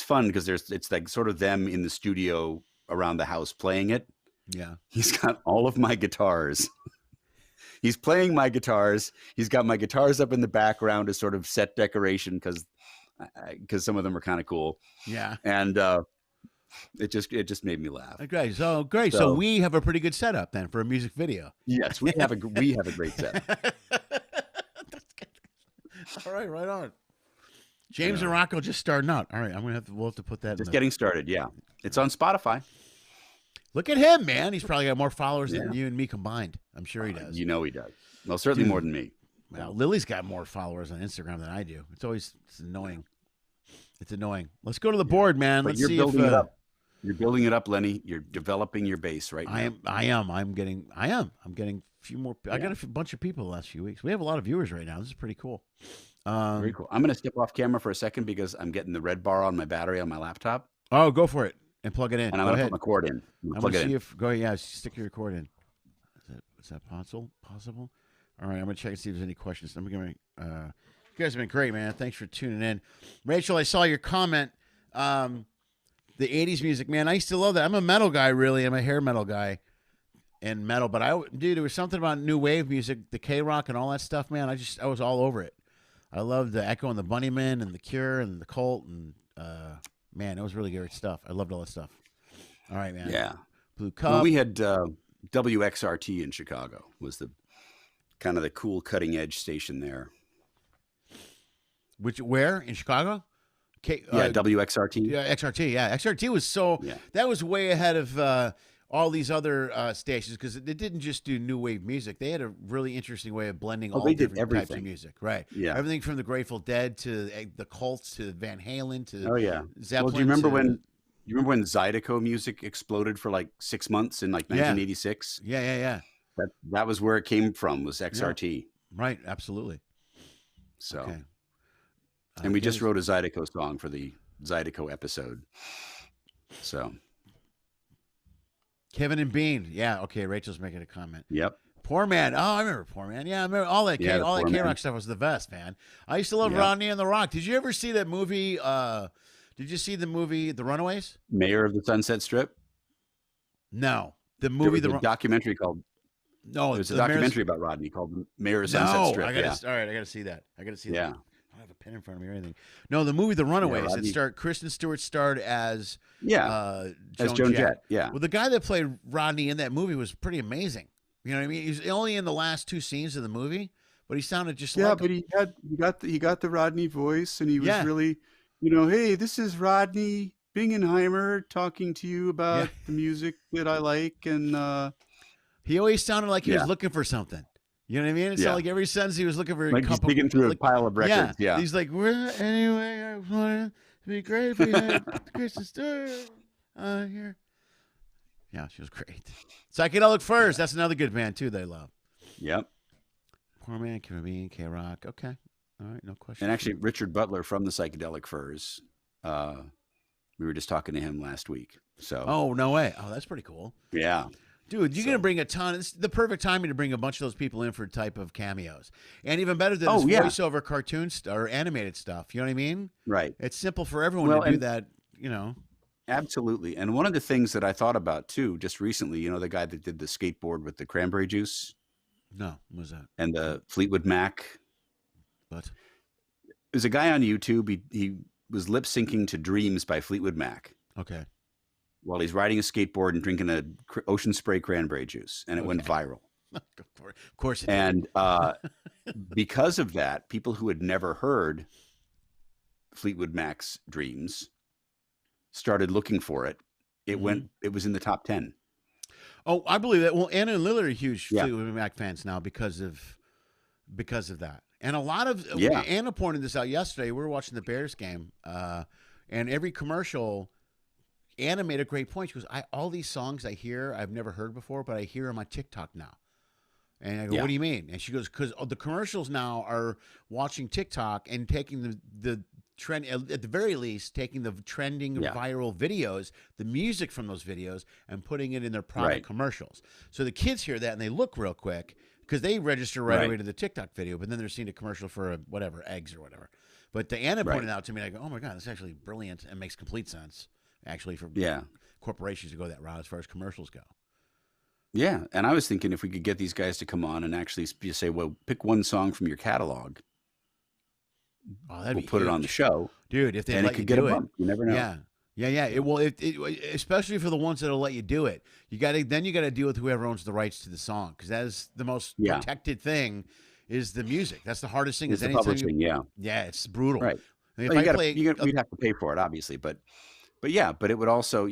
fun because it's like sort of them in the studio around the house playing it. Yeah. He's got all of my guitars. He's playing my guitars. He's got my guitars up in the background as sort of set decoration because some of them are kind of cool. Yeah. And it just made me laugh. Okay. So great. So we have a pretty good setup then for a music video. Yes, we have a great set. All right. Right on. James and Rocco just starting out. All right. We'll have to put that. Just getting started. Yeah, it's on Spotify. Look at him, man. He's probably got more followers than you and me combined. I'm sure he does. You know he does. Well, certainly more than me. Well, Lily's got more followers on Instagram than I do. It's annoying. It's annoying. Let's go to the board, man. But Let's you're see building if it up. You're building it up, Lenny. You're developing your base right now. I'm getting a few more. I got a bunch of people the last few weeks. We have a lot of viewers right now. This is pretty cool. Very cool. I'm going to step off camera for a second because I'm getting the red bar on my battery on my laptop. Oh, go for it and plug it in. And I'm going to put my cord in. I'm going to see if stick your cord in. Is that possible? All right, I'm going to check and see if there's any questions. You guys have been great, man. Thanks for tuning in. Rachel, I saw your comment. The 80s music, man. I used to love that. I'm a metal guy, really. I'm a hair metal guy and metal. But there was something about new wave music, the K-Rock and all that stuff, man. I was all over it. I loved the Echo and the Bunnymen and the Cure and the Cult. And, man, it was really great stuff. I loved all that stuff. All right, man. Yeah. Blue Cup. Well, we had WXRT in Chicago was the kind of the cool cutting edge station there. Where? In Chicago? WXRT. Yeah, XRT. Yeah, XRT was that was way ahead of all these other stations because they didn't just do new wave music. They had a really interesting way of blending all different types of music. Right. Yeah. Everything from the Grateful Dead to the Cults to Van Halen to Zeppelin. Well, do you remember when Zydeco music exploded for like 6 months in like 1986? Yeah. That was where it came from. Was XRT. Yeah. Right. Absolutely. So. Okay. And we just wrote a Zydeco song for the Zydeco episode. So. Kevin and Bean. Yeah. Okay. Rachel's making a comment. Yep. Poor Man. Oh, I remember Poor Man. Yeah. I remember all that K-Rock stuff was the best, man. I used to love Rodney and the Rock. Did you ever see that movie? Did you see the movie The Runaways? Mayor of the Sunset Strip? No. The movie, the documentary called. No, there's a documentary about Rodney called Mayor of the Sunset Strip. All right, I gotta see that. Yeah. I don't have a pen in front of me or anything. No, the movie The Runaways. Kristen Stewart starred as Joan Jett. Yeah. Well, the guy that played Rodney in that movie was pretty amazing. You know what I mean? He's only in the last 2 scenes of the movie, but he sounded just like him. But he got the Rodney voice, and he was really, hey, this is Rodney Bingenheimer talking to you about the music that I like, and he always sounded like he was looking for something. You know what I mean? It sounded like every sentence he was looking for like he's digging through a pile of records. Yeah. He's like, anyway, I wanted to be great if we had Kristen Stewart here. Yeah, she was great. Psychedelic Furs. That's another good band, too, that I love. Yep. Poor Man, Caribbean, K-Rock. Okay. All right, no question. And actually, Richard Butler from the Psychedelic Furs, we were just talking to him last week. So. Oh, no way. Oh, that's pretty cool. Yeah. Dude, you're going to bring a ton. It's the perfect timing to bring a bunch of those people in for type of cameos. And even better than this voiceover cartoon or animated stuff. You know what I mean? Right. It's simple for everyone to do that, Absolutely. And one of the things that I thought about, too, just recently, the guy that did the skateboard with the cranberry juice? No, what was that? And the Fleetwood Mac? What? There's a guy on YouTube. He was lip syncing to Dreams by Fleetwood Mac. Okay. While he's riding a skateboard and drinking a Ocean Spray cranberry juice, and it went viral. Of course it did. And because of that, people who had never heard Fleetwood Mac's Dreams started looking for it. It was in the top 10. Oh, I believe that. Well, Anna and Lily are huge Fleetwood Mac fans now because of that. And a lot of Anna pointed this out yesterday. We were watching the Bears game, and every commercial. Anna made a great point. She goes, all these songs I hear, I've never heard before, but I hear them on TikTok now. And I go, what do you mean? And she goes, because the commercials now are watching TikTok and taking the trend, at the very least, taking the trending viral videos, the music from those videos, and putting it in their product commercials. So the kids hear that and they look real quick because they register right away to the TikTok video, but then they're seeing a commercial for whatever, eggs or whatever. But Diana pointed out to me, and I go, oh my God, this is actually brilliant and makes complete sense, actually, for corporations to go that route as far as commercials go. Yeah, and I was thinking if we could get these guys to come on and actually say, well, pick one song from your catalog. We'll put it on the show. Dude, if they and let it could you get do a bump. You never know. Yeah. Especially for the ones that'll let you do it. You got to deal with whoever owns the rights to the song, because that is the most protected thing is the music. That's the hardest thing. It's the publishing, yeah, it's brutal. Right. If well, we'd have to pay for it, obviously, but it would also,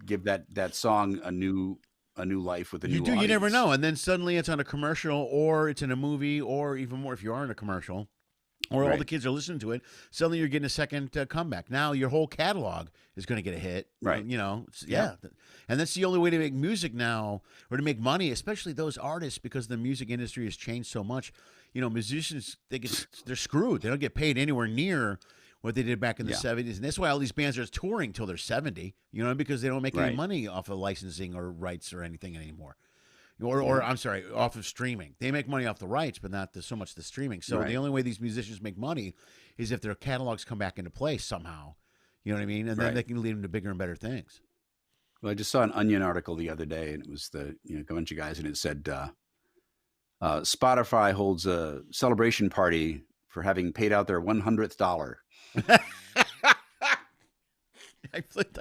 give that song a new life with a new audience. You never know. And then suddenly it's on a commercial, or it's in a movie, or even more if you are in a commercial, or all the kids are listening to it. Suddenly you're getting a second comeback. Now your whole catalog is going to get a hit. Right. And that's the only way to make music now, or to make money, especially those artists, because the music industry has changed so much. Musicians, they're screwed. They don't get paid anywhere near what they did back in the 70s. And that's why all these bands are touring till they're 70, because they don't make any money off of licensing or rights or anything anymore. Or I'm sorry, off of streaming. They make money off the rights, but not so much the streaming. So the only way these musicians make money is if their catalogs come back into play somehow. You know what I mean? And then they can lead them to bigger and better things. Well, I just saw an Onion article the other day, and it was a bunch of guys, and it said Spotify holds a celebration party for having paid out their 100th dollar. I flipped.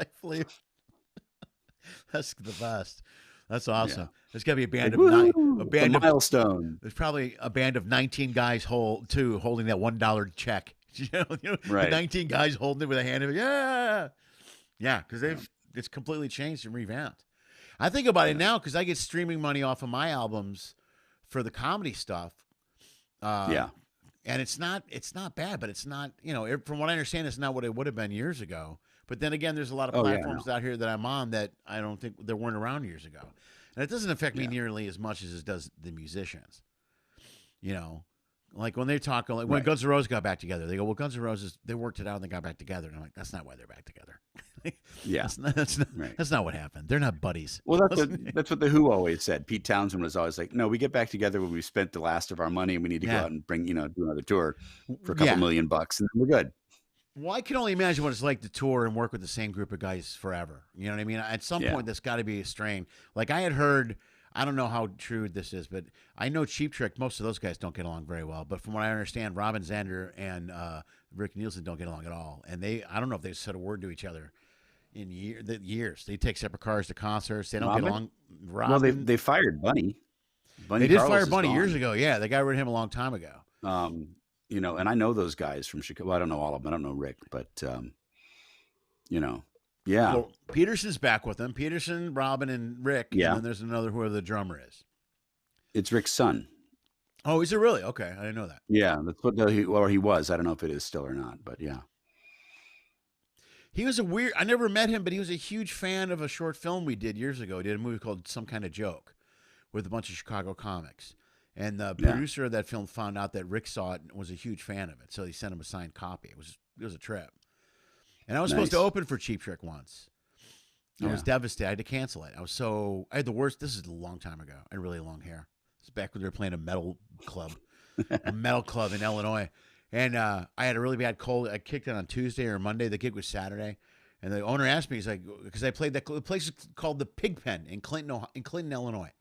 That's the best. That's awesome. Yeah. There's got to be a band of milestone. There's probably a band of 19 guys holding that $1 check. The 19 guys holding it with a hand of because it's completely changed and revamped. I think about it now because I get streaming money off of my albums for the comedy stuff. And it's not bad, but it's not, from what I understand, it's not what it would have been years ago. But then again, there's a lot of platforms out here that I'm on that I don't think they weren't around years ago. And it doesn't affect me nearly as much as it does the musicians. Like when they talk, like when Guns N' Roses got back together, they go, well, Guns N' Roses, they worked it out and they got back together. And I'm like, that's not why they're back together. That's not what happened. They're not buddies. Well, that's what the Who always said. Pete Townsend was always like, no, we get back together when we spent the last of our money and we need to go out and bring, do another tour for a couple $1 million bucks and we're good. Well, I can only imagine what it's like to tour and work with the same group of guys forever. You know what I mean? At some point, that's got to be a strain. Like I had heard, I don't know how true this is, but I know Cheap Trick, most of those guys don't get along very well. But from what I understand, Robin Zander and Rick Nielsen don't get along at all. And I don't know if they said a word to each other in years. They take separate cars to concerts. They don't get along. Well, they fired Bunny. They did fire Bunny years ago. Yeah, they got rid of him a long time ago. And I know those guys from Chicago. Well, I don't know all of them. I don't know Rick, but Well, Peterson's back with them. Peterson, Robin, and Rick. Yeah. And then there's another, whoever the drummer is. It's Rick's son. Oh, is it really? Okay, I didn't know that. Yeah, that's what he was. I don't know if it is still or not, but yeah. He was I never met him, but he was a huge fan of a short film we did years ago. He did a movie called Some Kind of Joke with a bunch of Chicago comics. And the producer of that film found out that Rick saw it and was a huge fan of it. So he sent him a signed copy. It was a trip. And I was supposed to open for Cheap Trick once. I was devastated. I had to cancel it. I had the worst. This is a long time ago. I had really long hair. It's back when they were playing a metal club in Illinois. And I had a really bad cold. I kicked it on Tuesday or Monday. The gig was Saturday. And the owner asked me, he's like, because I played the place is called the Pig Pen in Clinton, Illinois.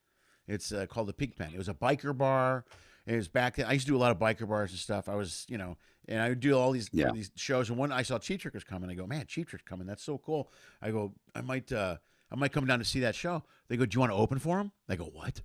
It's called the Pig Pen. It was a biker bar. It was back then. I used to do a lot of biker bars and stuff. I was, and I would do all these shows. And when I saw Cheap Trick was coming, I go, man, Cheap Trick's coming. That's so cool. I go, I might come down to see that show. They go, do you want to open for him? I go, what?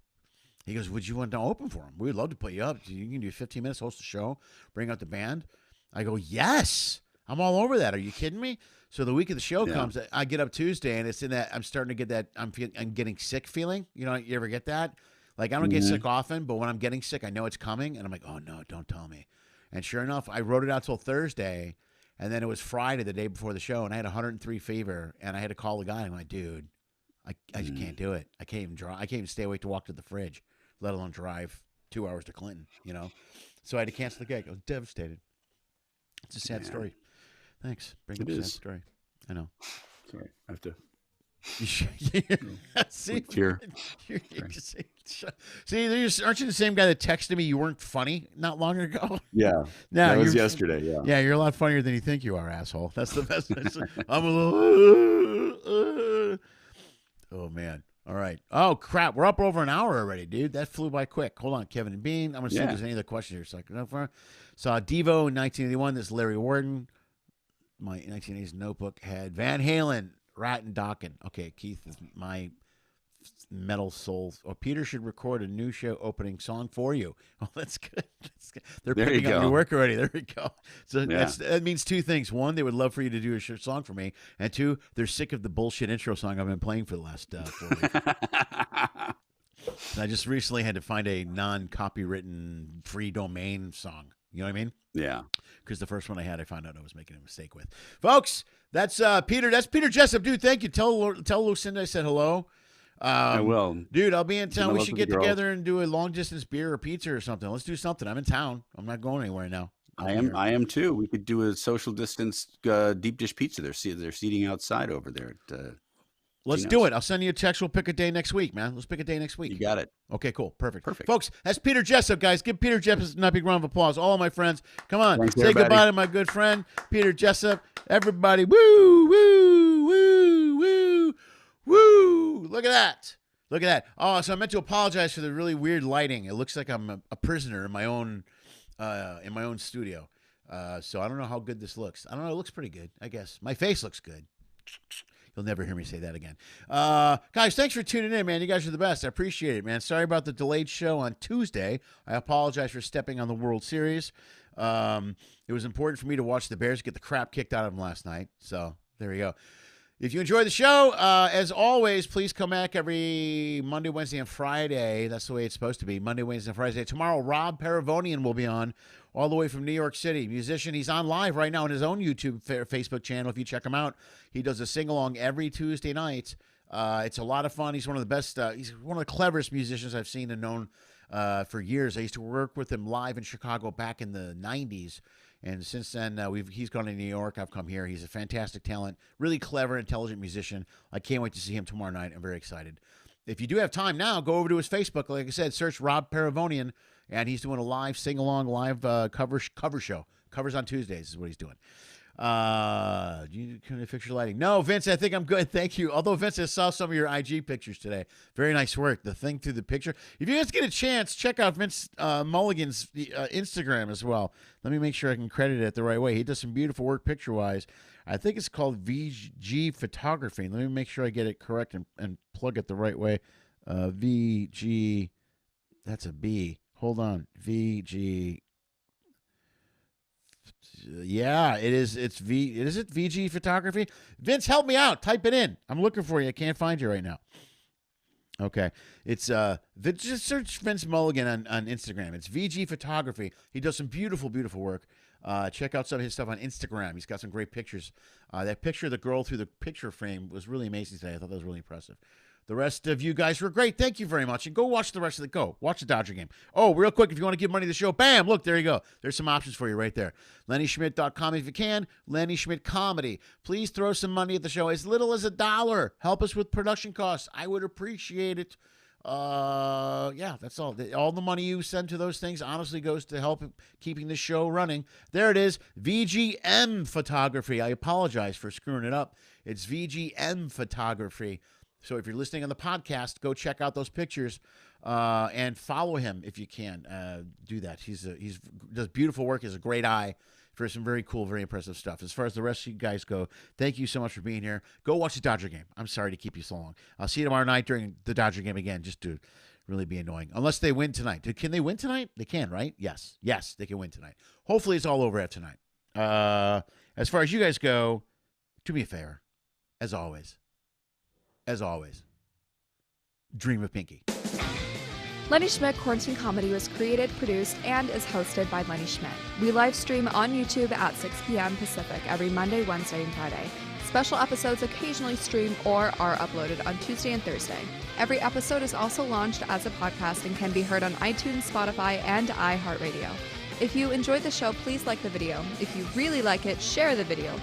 He goes, would you want to open for him? We'd love to put you up. You can do 15 minutes, host a show, bring out the band. I go, yes. I'm all over that. Are you kidding me? So the week of the show comes, I get up Tuesday, and it's in that I'm starting to get that I'm getting sick feeling. You ever get that? Like I don't get sick often, but when I'm getting sick, I know it's coming, and I'm like, oh no, don't tell me. And sure enough, I wrote it out till Thursday, and then it was Friday, the day before the show, and I had 103 fever, and I had to call the guy. I'm like, dude, I just can't do it. I can't even drive. I can't even stay awake to walk to the fridge, let alone drive 2 hours to Clinton, So I had to cancel the gig. I was devastated. It's a sad story. Thanks. Bring up a sad story. I know. Sorry, I have to. See, Here. See, aren't you the same guy that texted me you weren't funny not long ago? Yeah. No, that was yesterday. Yeah. Yeah, you're a lot funnier than you think you are, asshole. That's the best. I'm a little. Oh man. All right. Oh crap, we're up over an hour already, dude. That flew by quick. Hold on, Kevin and Bean. I'm gonna see if there's any other questions here. Saw Devo in 1981. This is Larry Warden. My 1980s notebook had Van Halen, Rat and Dokken. Okay, Keith is my metal soul. Or Peter should record a new show opening song for you. Oh, that's good. That's good. They're picking up your work already. There we go. So that means two things. One, they would love for you to do a song for me. And two, they're sick of the bullshit intro song I've been playing for the last 4 weeks. I just recently had to find a non-copywritten free domain song. You know what I mean? Yeah. Because the first one I had, I found out I was making a mistake with. Folks, that's Peter. That's Peter Jessop. Dude, thank you. Tell Lucinda I said hello. I will. Dude, I'll be in town. We should get together and do a long-distance beer or pizza or something. Let's do something. I'm in town. I'm not going anywhere now. I am too. We could do a social distance deep dish pizza. They're seating outside over there. Let's do it. I'll send you a text. We'll pick a day next week, man. Let's pick a day next week. You got it. Okay, cool. Perfect. Folks, that's Peter Jessop, guys. Give Peter Jessop a big round of applause. All of my friends. Come on. Thanks, say everybody. Goodbye to my good friend, Peter Jessop. Everybody. Woo, woo, woo, woo, woo. Look at that. Look at that. Oh, so I meant to apologize for the really weird lighting. It looks like I'm a prisoner in my own studio. So I don't know how good this looks. I don't know. It looks pretty good, I guess. My face looks good. You'll never hear me say that again. Guys, thanks for tuning in, man. You guys are the best. I appreciate it, man. Sorry about the delayed show on Tuesday. I apologize for stepping on the World Series. It was important for me to watch the Bears get the crap kicked out of them last night. So there we go. If you enjoy the show, as always, please come back every Monday, Wednesday, and Friday. That's the way it's supposed to be. Monday, Wednesday, and Friday. Tomorrow, Rob Paravonian will be on all the way from New York City. Musician. He's on live right now on his own YouTube, Facebook channel. If you check him out, he does a sing-along every Tuesday night. It's a lot of fun. He's one of the best. He's one of the cleverest musicians I've seen and known for years. I used to work with him live in Chicago back in the 90s. And since then, he's gone to New York. I've come here. He's a fantastic talent, really clever, intelligent musician. I can't wait to see him tomorrow night. I'm very excited. If you do have time now, go over to his Facebook. Like I said, search Rob Paravonian, and he's doing a live sing-along, live cover show. Covers on Tuesdays is what he's doing. You can fix your lighting. No, Vince, I think I'm good. Thank you. Although, Vince, I saw some of your IG pictures today. Very nice work. The thing through the picture. If you guys get a chance, check out Vince Mulligan's Instagram as well. Let me make sure I can credit it the right way. He does some beautiful work picture-wise. I think it's called VG Photography. Let me make sure I get it correct and plug it the right way. VG, that's a B. Hold on. VG. Yeah, it is. Is it VG Photography? Vince, help me out. Type it in. I'm looking for you. I can't find you right now. Okay. It's just search Vince Mulligan on Instagram. It's VG Photography. He does some beautiful, beautiful work. Check out some of his stuff on Instagram. He's got some great pictures. That picture of the girl through the picture frame was really amazing today. I thought that was really impressive. The rest of you guys were great. Thank you very much. And go watch the rest of watch the Dodger game. Oh, real quick, if you want to give money to the show, bam, look, there you go. There's some options for you right there. LennySchmidt.com if you can. Lenny Schmidt Comedy. Please throw some money at the show. As little as $1. Help us with production costs. I would appreciate it. Yeah, that's all. All the money you send to those things honestly goes to help keeping the show running. There it is. VGM Photography. I apologize for screwing it up. It's VGM Photography. So if you're listening on the podcast, go check out those pictures and follow him if you can. Do that. He does beautiful work. He has a great eye for some very cool, very impressive stuff. As far as the rest of you guys go, thank you so much for being here. Go watch the Dodger game. I'm sorry to keep you so long. I'll see you tomorrow night during the Dodger game again, just to really be annoying. Unless they win tonight. Can they win tonight? They can, right? Yes. Yes, they can win tonight. Hopefully it's all over after tonight. As far as you guys go, do me a favor. As always, dream of Pinky. Lenny Schmidt Quarantine Comedy was created, produced, and is hosted by Lenny Schmidt. We live stream on YouTube at 6 p.m. Pacific every Monday, Wednesday, and Friday. Special episodes occasionally stream or are uploaded on Tuesday and Thursday. Every episode is also launched as a podcast and can be heard on iTunes, Spotify, and iHeartRadio. If you enjoyed the show, please like the video. If you really like it, share the video.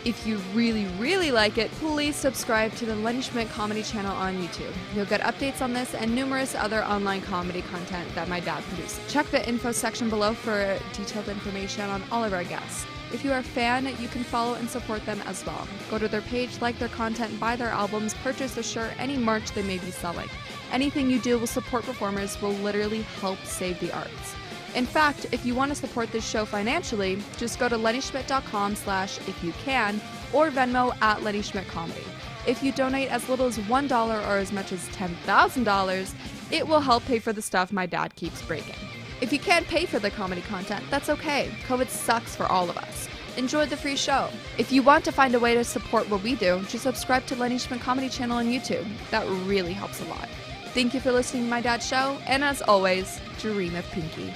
If you really, really like it, please subscribe to the Lenny Schmidt Comedy channel on YouTube. You'll get updates on this and numerous other online comedy content that my dad produces. Check the info section below for detailed information on all of our guests. If you are a fan, you can follow and support them as well. Go to their page, like their content, buy their albums, purchase a shirt, any merch they may be selling. Anything you do will support performers will literally help save the arts. In fact, if you want to support this show financially, just go to lennyschmidt.com/ifyoucan or Venmo at Lenny Schmidt Comedy. If you donate as little as $1 or as much as $10,000, it will help pay for the stuff my dad keeps breaking. If you can't pay for the comedy content, that's okay. COVID sucks for all of us. Enjoy the free show. If you want to find a way to support what we do, just subscribe to Lenny Schmidt Comedy channel on YouTube. That really helps a lot. Thank you for listening to my dad's show, and as always, dream of Pinky.